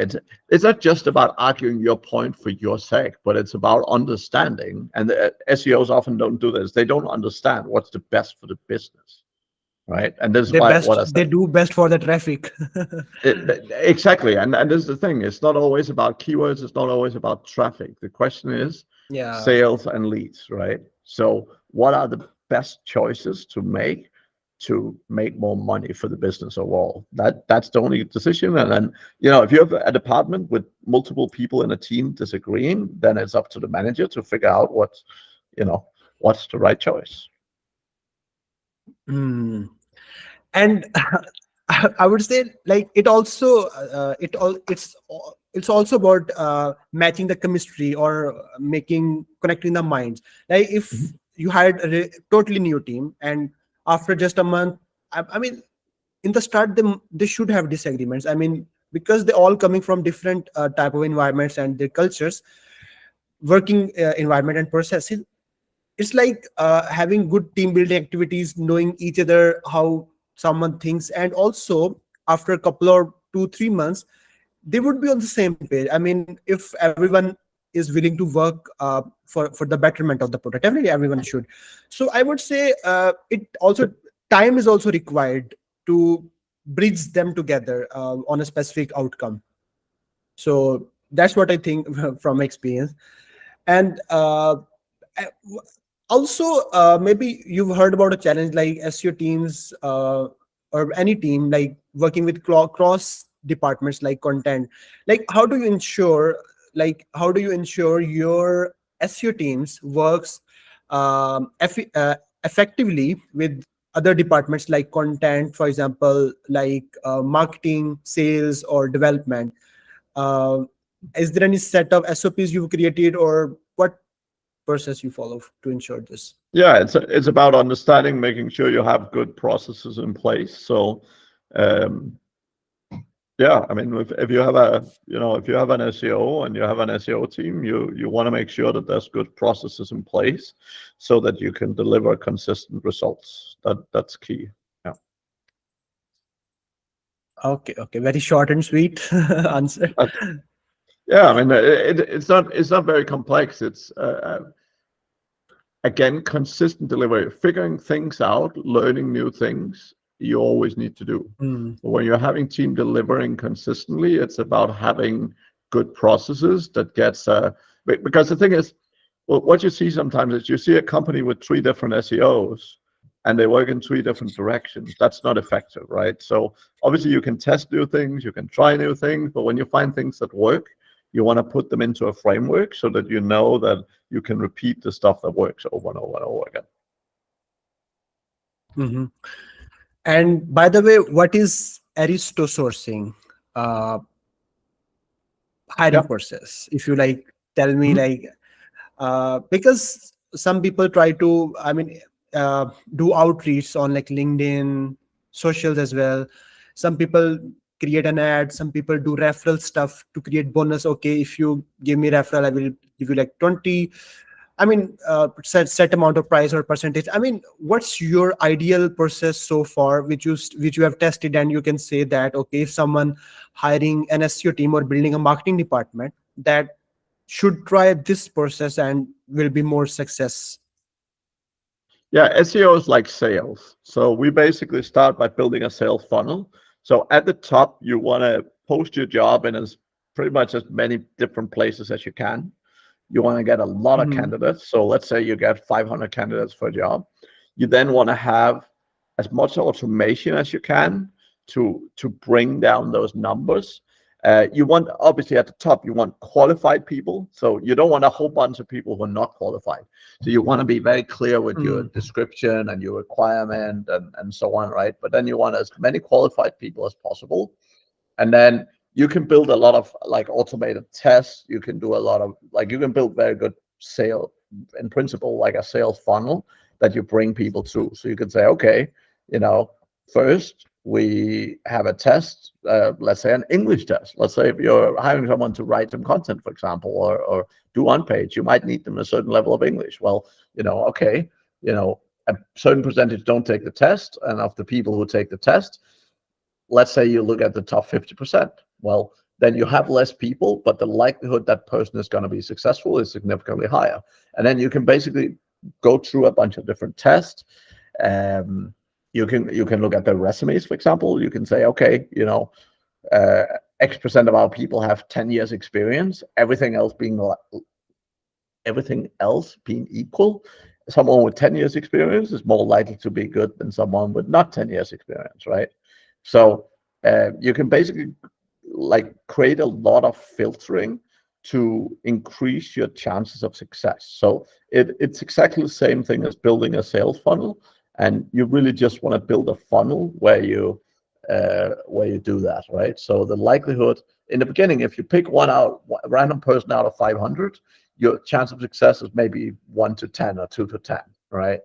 it's not just about arguing your point for your sake, but it's about understanding. And the SEOs often don't do this. They don't understand what's the best for the business, right? And this is they why best what I they said. do best for the traffic. Exactly, and this is the thing. It's not always about keywords. It's not always about traffic. The question is Yeah. sales and leads, right? So, what are the best choices to make more money for the business overall? That's the only decision. And then, if you have a department with multiple people in a team disagreeing, then it's up to the manager to figure out you know, what's the right choice. Hmm. And I would say, like, it also it's also about matching the chemistry, or making connecting the minds. Like, if Mhm. you hired a totally new team, and after just a month, I mean, in the start, they should have disagreements. I mean, because they're all coming from different type of environments and their cultures, working environment and processes. It's like having good team building activities, knowing each other, how someone thinks, and also after a couple or 2-3 months, they would be on the same page. I mean, if everyone is willing to work for the betterment of the product, definitely everyone should. So I would say it also, time is also required to bridge them together on a specific outcome. So that's what I think from experience. And uh, also, maybe you've heard about a challenge like SEO teams, or any team, like working with cross departments like content. Like, how do you ensure your SEO teams works effectively with other departments like content, for example, like marketing, sales, or development? uh, is there any set of SOPs you've created, or what process you follow to ensure this? Yeah, it's about understanding, making sure you have good processes in place. So, um, yeah, I mean, if you have if you have an SEO and you have an SEO team, you want to make sure that there's good processes in place so that you can deliver consistent results. That's key. Yeah. Okay, okay, very short and sweet answer. Uh, yeah, I mean, it's not very complex. It's again, consistent delivery, figuring things out, learning new things, you always need to do. Hmm. But when you're having team delivering consistently, it's about having good processes that gets because the thing is, well, what you see sometimes is you see a company with three different SEOs and they work in three different directions. That's not effective, right? So obviously you can test new things, you can try new things, but when you find things that work, you want to put them into a framework so that you know that you can repeat the stuff that works over and over and over again. Mhm. And by the way, what is aristo sourcing hiring Yeah. process? If you like, tell me, Mhm. like, because some people try to, I mean, do outreach on like LinkedIn, socials as well. Some people create an ad, some people do referral stuff to create bonus. Okay, if you give me referral, I will give you like 20. I mean, set amount of price or percentage. I mean, what's your ideal process so far, which you have tested, and you can say that okay, if someone hiring an SEO team or building a marketing department, that should try this process and will be more success. Yeah, SEO is like sales. So we basically start by building a sales funnel. So at the top, you want to post your job in as pretty much as many different places as you can. You want to get a lot of Hmm. candidates. So let's say you get 500 candidates for a job. You then want to have as much automation as you can to bring down those numbers. You want, obviously at the top, you want qualified people. So you don't want a whole bunch of people who are not qualified. So you want to be very clear with your Hmm. description and your requirement and so on, right? But then you want as many qualified people as possible. And then you can build a lot of like automated tests. You can do a lot of like, you can build very good sale in principle, like a sales funnel that you bring people to. So you could say, okay, you know, first we have a test, let's say an English test. Let's say if you're hiring someone to write some content, for example, or do on page, you might need them a certain level of English. Well, okay, a certain percentage don't take the test, and of the people who take the test, let's say you look at the top 50%. Well, then you have less people, but the likelihood that person is going to be successful is significantly higher. And then you can basically go through a bunch of different tests. Um, you can look at their resumes, for example. You can say, okay, uh, X% of our people have 10 years experience. Everything else being equal, someone with 10 years experience is more likely to be good than someone with not 10 years experience, right? So you can basically like create a lot of filtering to increase your chances of success. So it's exactly the same thing as building a sales funnel, and you really just want to build a funnel where you do that, right? So the likelihood in the beginning, if you pick a random person out of 500, your chance of success is maybe 1 to 10 or 2 to 10, right?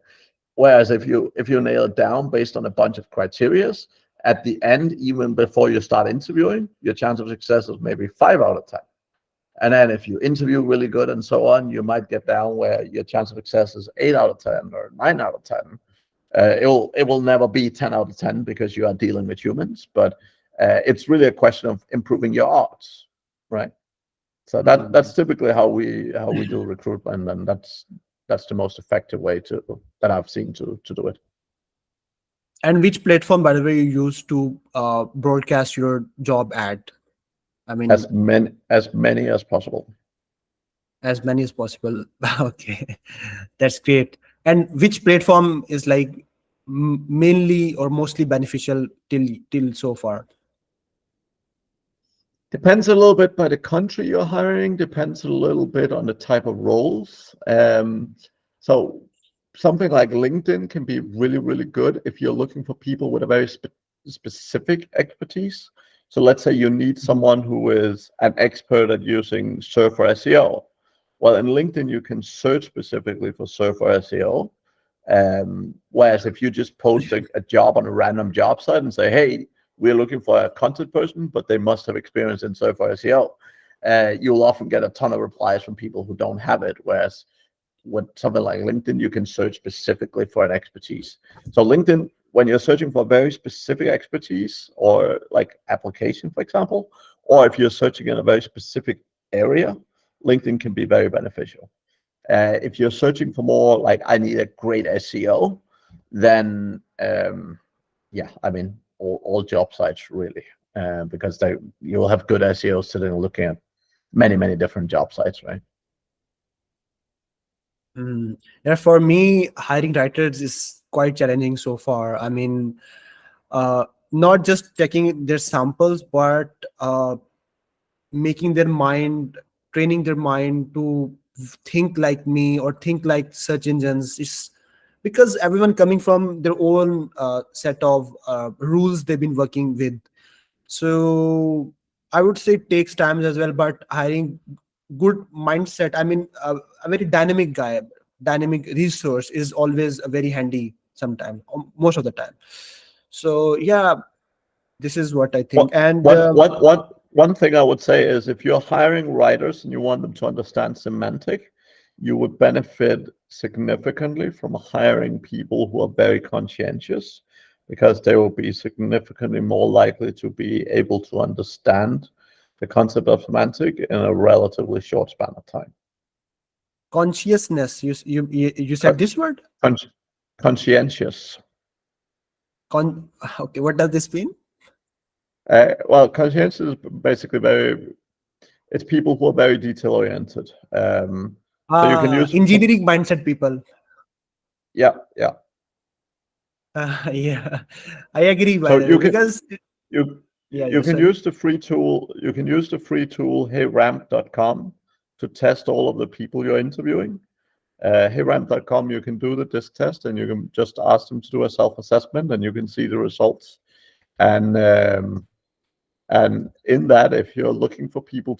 Whereas if you nail it down based on a bunch of criterias, at the end, even before you start interviewing, your chance of success is maybe 5 out of 10. And then if you interview really good and so on, you might get down where your chance of success is 8 out of 10 or 9 out of 10. It will never be 10 out of 10 because you are dealing with humans, but it's really a question of improving your odds, right? So that's Hmm. typically how we do recruitment, and that's the most effective way that I've seen to do it. And which platform, by the way, you use to broadcast your job ad? I mean, As many as possible. as many as possible. Okay, that's great. And which platform is like mainly or mostly beneficial till so far? Depends a little bit by the country you're hiring, depends a little bit on the type of roles. So something like LinkedIn can be really, really good if you're looking for people with a very specific expertise. So let's say you need someone who is an expert at using Surfer SEO. Well, in LinkedIn, you can search specifically for Surfer SEO. Whereas if you just post a job on a random job site and say, hey, we're looking for a content person, but they must have experience in Surfer SEO, you'll often get a ton of replies from people who don't have it. Whereas with something like LinkedIn, you can search specifically for an expertise. So LinkedIn, when you're searching for very specific expertise or like application, for example, or if you're searching in a very specific area, LinkedIn can be very beneficial. If you're searching for more like I need a great SEO, then yeah, I mean all job sites really, because you'll have good SEO sitting looking at many different job sites, right? Mm. Yeah, for me, hiring writers is quite challenging so far. I mean, not just checking their samples, but making their mind, training their mind to think like me or think like search engines. Is because everyone coming from their own set of rules they've been working with. So I would say it takes time as well, but hiring good mindset, I mean, a very dynamic guy, dynamic resource is always a very handy sometime, most of the time. So yeah, this is what I One, think. And one, one, one thing I would say is if you're hiring writers and you want them to understand semantic, you would benefit significantly from hiring people who are very conscientious, because they will be significantly more likely to be able to understand the concept of semantic in a relatively short span of time. Consciousness. You said Con- this word. con- Conscientious. Con. Okay. What does this mean? Well, conscientious is basically it's people who are very detail oriented. So you can use, Engineering mindset people. yeah, yeah. Yeah, I agree. By So the way, because you yeah, you yeah. can Sorry. use the free tool. You can use the free tool heyramp.com to test all of the people you're interviewing. Heyramp.com, you can do the disc test, and you can just ask them to do a self-assessment, and you can see the results. And in that, if you're looking for people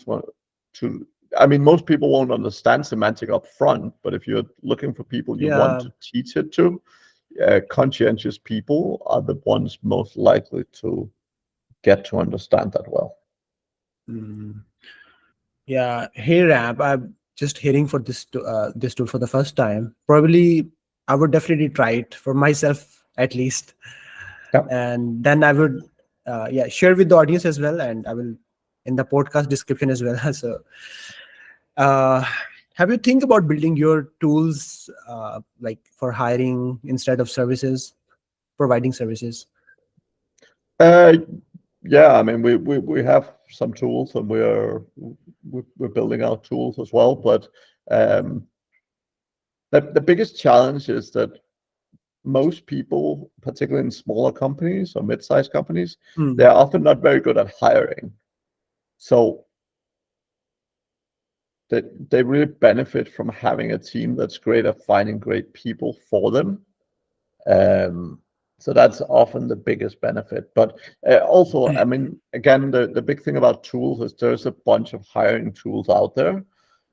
to, I mean, most people won't understand semantic up front, but if you're looking for people you want Yeah. to teach it to, conscientious people are the ones most likely to get to understand that well. Mm. Yeah. Hey, Rap. I'm just hearing for this tool for the first time. Probably, I would definitely try it for myself at least, Yeah. and then I would, yeah, share with the audience as well, and I will in the podcast description as well. So, uh, have you think about building your tools like for hiring instead of services, providing services? Uh, yeah, I mean, we have some tools, and we're building out tools as well. But um, the biggest challenge is that most people, particularly in smaller companies or mid-sized companies, Hmm. they're often not very good at hiring. So they really benefit from having a team that's great at finding great people for them. Um, so that's often the biggest benefit. But also, I mean, again, the big thing about tools is there's a bunch of hiring tools out there.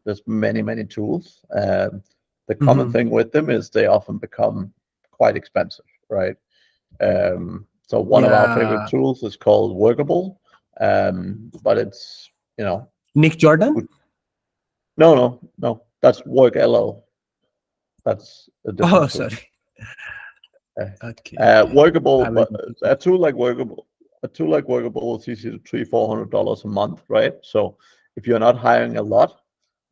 There's many, many tools. The common Mhm. thing with them is they often become quite expensive, right? So one of our favorite Yeah. tools is called Workable, but it's, Nick Jordan? no, no, no, that's WorkLO. That's a Oh, different tool. sorry. Uh, Okay, okay. I Workable, will but note it. a tool like Workable is easy to $300-400 a month, right? So if you're not hiring a lot,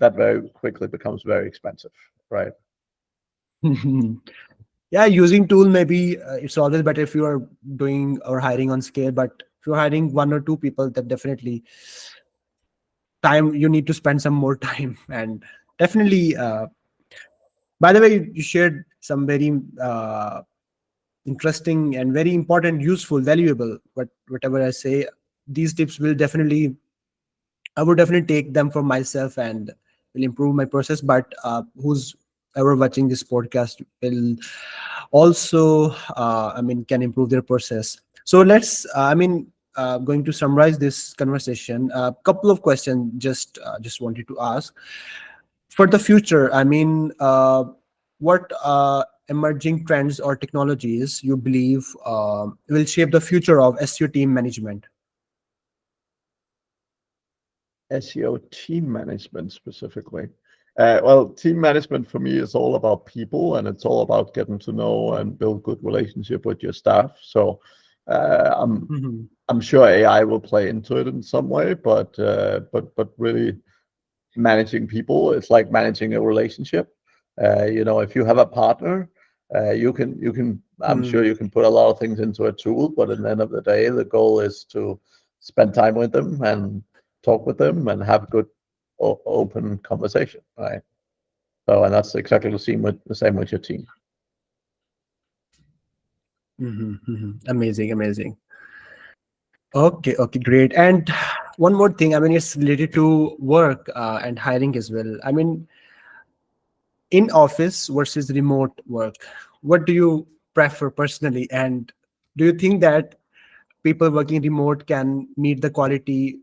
that very quickly becomes very expensive, right? Yeah, using tool maybe it's always better if you are doing or hiring on scale, but if you're hiring one or two people, then definitely time you need to spend some more time. And definitely, by the way, you shared some very interesting and very important, useful, valuable. But whatever I say, these tips will definitely I would definitely take them for myself and will improve my process. But who's ever watching this podcast will also, I mean, can improve their process. So let's, going to summarize this conversation. A couple of questions just wanted to ask for the future. I mean, what emerging trends or technologies you believe will shape the future of SEO team management? SEO team management specifically. Well, team management for me is all about people, and it's all about getting to know and build good relationship with your staff. So uh, I'm Mhm. I'm sure AI will play into it in some way, but really managing people, it's like managing a relationship. If you have a partner, you can I'm Hmm. sure you can put a lot of things into a tool, but at the end of the day, the goal is to spend time with them and talk with them and have good open conversation, right? So, and that's exactly the same with your team. Mhm, mhm. Amazing, amazing. Okay, okay, great. And one more thing, I mean, it's related to work and hiring as well. I mean, in office versus remote work, what do you prefer personally? And do you think that people working remote can meet the quality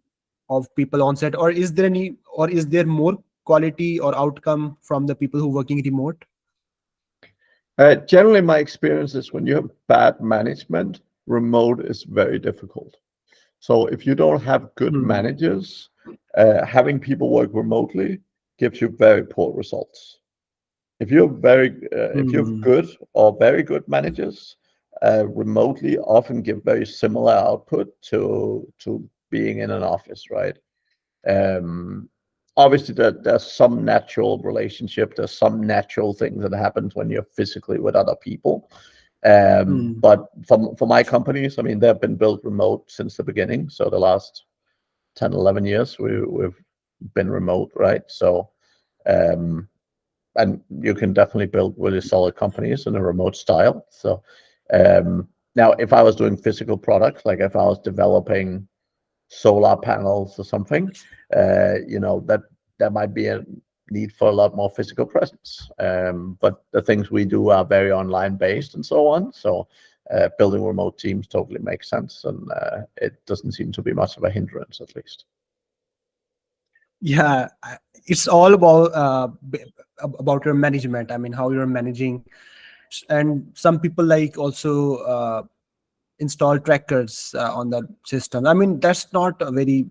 of people on set, or is there more quality or outcome from the people who working remote? Generally, my experience is when you have bad management, remote is very difficult. So if you don't have good Hmm. managers, having people work remotely gives you very poor results. if you have Hmm. good or very good managers, remotely often give very similar output to being in an office, right? Um, Obviously, there's some natural relationship. There's some natural things that happens when you're physically with other people. Hmm. But for my companies, I mean, they've been built remote since the beginning. So the last 10, 11 years, we've been remote, right? So, um, and you can definitely build really solid companies in a remote style. So, now if I was doing physical products, like if I was developing solar panels or something, that might be a need for a lot more physical presence. But the things we do are very online based and so on. So building remote teams totally makes sense, and it doesn't seem to be much of a hindrance, at least. Yeah, it's all about about your management. I mean, how you're managing, and some people like also install trackers on the system. I mean, that's not a very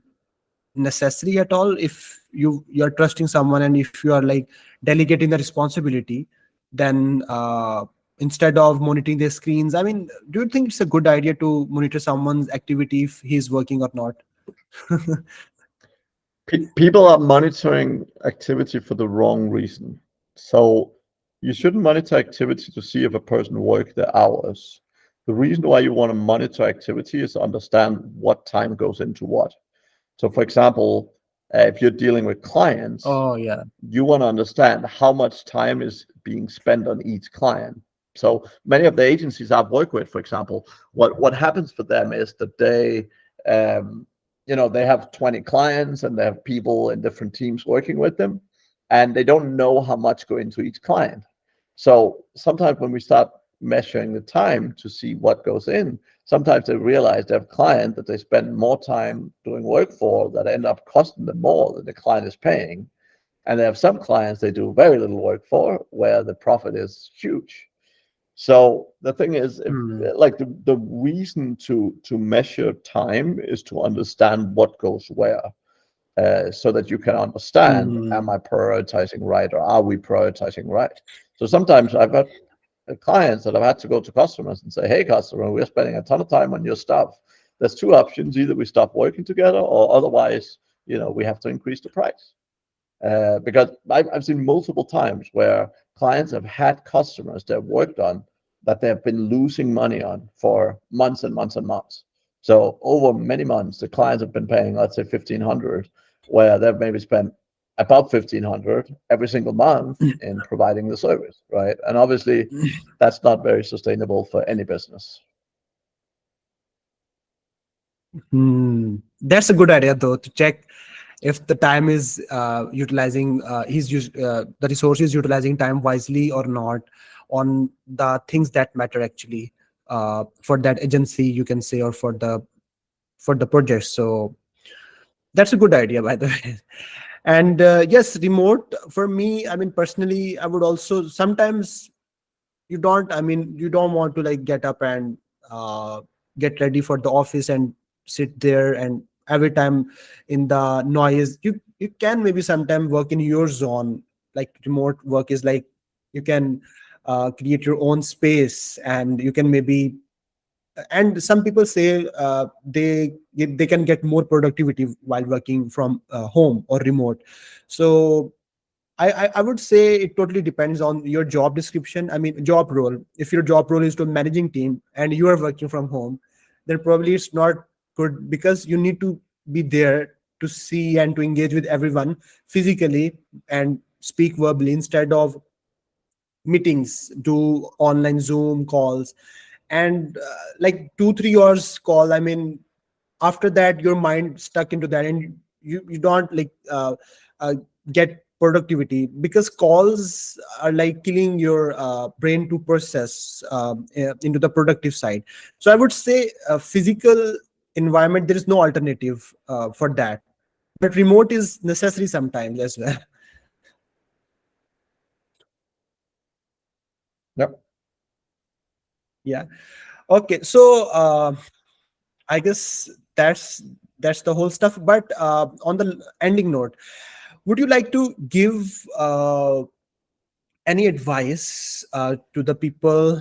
necessary at all. If you're trusting someone, and if you are like delegating the responsibility, then instead of monitoring their screens, I mean, do you think it's a good idea to monitor someone's activity if he's working or not? People are monitoring activity for the wrong reason. So you shouldn't monitor activity to see if a person worked their hours. The reason why you want to monitor activity is to understand what time goes into what. So, for example, if you're dealing with clients, Oh yeah. you want to understand how much time is being spent on each client. So many of the agencies I've worked with, for example, what happens for them is that um, they have 20 clients and they have people in different teams working with them, and they don't know how much go into each client. So sometimes when we start measuring the time to see what goes in, sometimes they realize they have a client that they spend more time doing work for that end up costing them more than the client is paying. And they have some clients they do very little work for where the profit is huge. So the thing is, if Hmm. like the reason to measure time is to understand what goes where, so that you can understand, am Hmm. I prioritizing right or are we prioritizing right? So sometimes I've got clients that have had to go to customers and say, hey, customer, we're spending a ton of time on your stuff. There's two options. Either we stop working together or otherwise, we have to increase the price. Because I've seen multiple times where clients have had customers they've worked on that they have been losing money on for months and months and months. So over many months, the clients have been paying, let's say, 1,500, where they've maybe spent about 1,500 every single month in providing the service, right? And obviously, that's not very sustainable for any business. Hmm. That's a good idea, though, to check if the time is utilizing the resource is utilizing time wisely or not on the things that matter actually for that agency, you can say, or for the project. So that's a good idea, by the way. And yes, remote for me, I mean, personally, I would also sometimes you don't want to like get up and uh, get ready for the office and sit there and every time in the noise. You can maybe sometime work in your zone. Like remote work is like you can create your own space, and you can maybe, and some people say they can get more productivity while working from home or remote. So I would say it totally depends on your job description. I mean, job role. If your job role is to managing team and you are working from home, then probably it's not good, because you need to be there to see and to engage with everyone physically and speak verbally instead of meetings, do online Zoom calls, and like 2 3 hours call. I mean, after that your mind stuck into that, and you don't like uh, get productivity, because calls are like killing your brain to process into the productive side. So I would say physical environment, there is no alternative for that, but remote is necessary sometimes as well. Yep. Yeah. Okay, so I guess that's the whole stuff. But on the ending note, would you like to give any advice to the people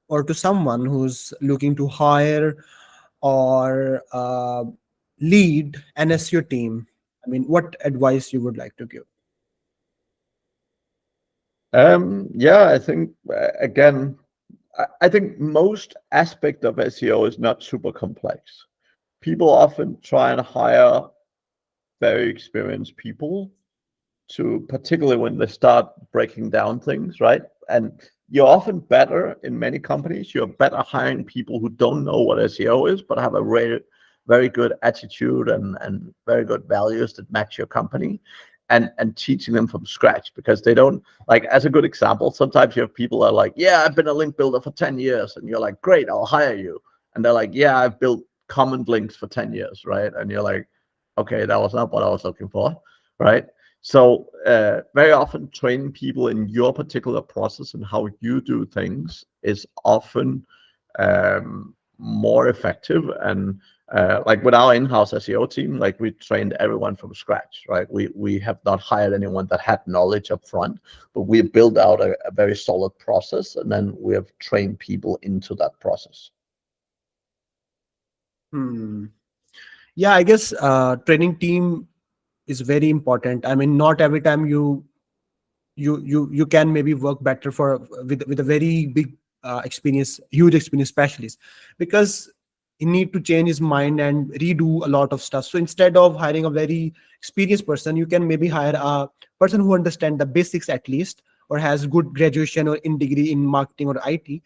or to someone who's looking to hire or lead an SEO team? I mean, what advice you would like to give? Yeah, I think again, I think most aspect of SEO is not super complex. People often try and hire very experienced people to, particularly when they start breaking down things, right? And you're often better in many companies, you're better hiring people who don't know what SEO is, but have a very good attitude and very good values that match your company, and teaching them from scratch, because they don't, like, as a good example, sometimes you have people that are like, yeah, I've been a link builder for 10 years. And you're like, great, I'll hire you. And they're like, yeah, I've built comment links for 10 years, right? And you're like, okay, that was not what I was looking for, right? So very often training people in your particular process and how you do things is often more effective. And like with our in-house SEO team, like we trained everyone from scratch, right? We have not hired anyone that had knowledge up front, but we built out a very solid process, and then we have trained people into that process. Hmm. Yeah, I guess training team is very important. I mean, not every time you can maybe work better for with a very big experience, huge experience specialist, because he need to change his mind and redo a lot of stuff. So instead of hiring a very experienced person, you can maybe hire a person who understand the basics at least, or has good graduation or in degree in marketing or IT.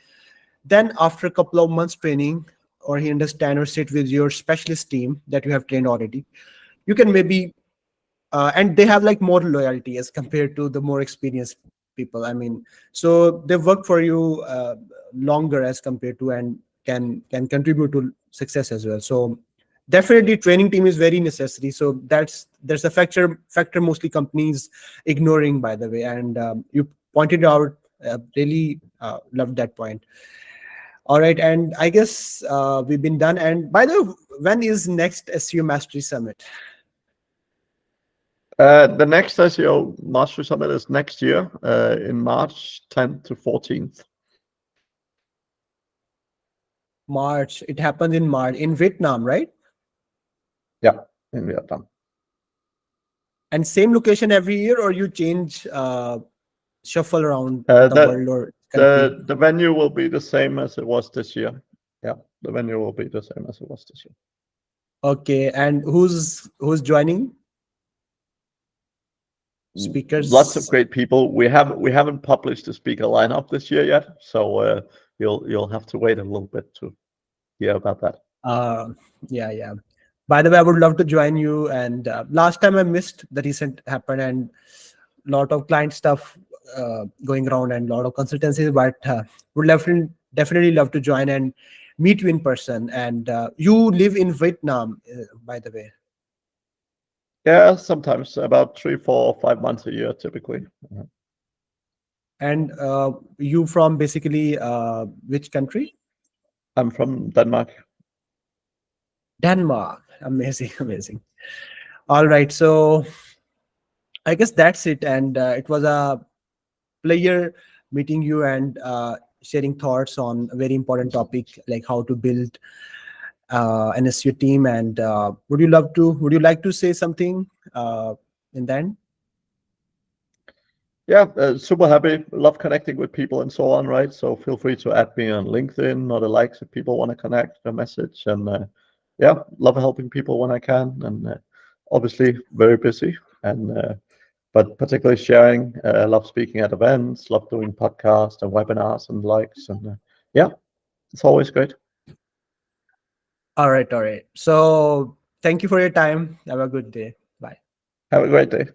Then after a couple of months training, or he understand or sit with your specialist team that you have trained already, you can maybe and they have like more loyalty as compared to the more experienced people. I mean, so they work for you longer as compared to, and can contribute to success as well. So definitely training team is very necessary. So there's a factor mostly companies ignoring, by the way. And you pointed out, really loved that point. All right, and I guess we've been done. And by the way, when is next SEO Mastery Summit? The next SEO Mastery Summit is next year in March 10th to 14th. March. It happens in March in Vietnam, right? Yeah, in Vietnam. And same location every year, or you change, shuffle around the The world or country? the venue will be the same as it was this year. Yeah, the venue will be the same as it was this year. Okay, and who's joining? Lots of Speakers. great people. We haven't published the speaker lineup this year yet, so you'll have to wait a little bit to hear about that. Uh, yeah, yeah. By the way, I would love to join you. And last time I missed the recent happened, and lot of client stuff going around, and a lot of consultancies. But would definitely love to join and meet you in person. And you live in Vietnam, by the way. Yeah, sometimes about 3, 4, 5 months a year, typically. And you from basically which country? I'm from Denmark. Denmark. Amazing, amazing. All right, so I guess that's it. And it was a pleasure meeting you and sharing thoughts on a very important topic, like how to build an SEO team. And would you like to say something in the end? Yeah, super happy. Love connecting with people and so on, right? So feel free to add me on LinkedIn or the likes if people want to connect a message. And yeah, love helping people when I can. And obviously very busy, and but particularly sharing. Love speaking at events. Love doing podcasts and webinars and likes. And yeah, it's always great. All right, all right. So thank you for your time. Have a good day. Bye. Have a great day.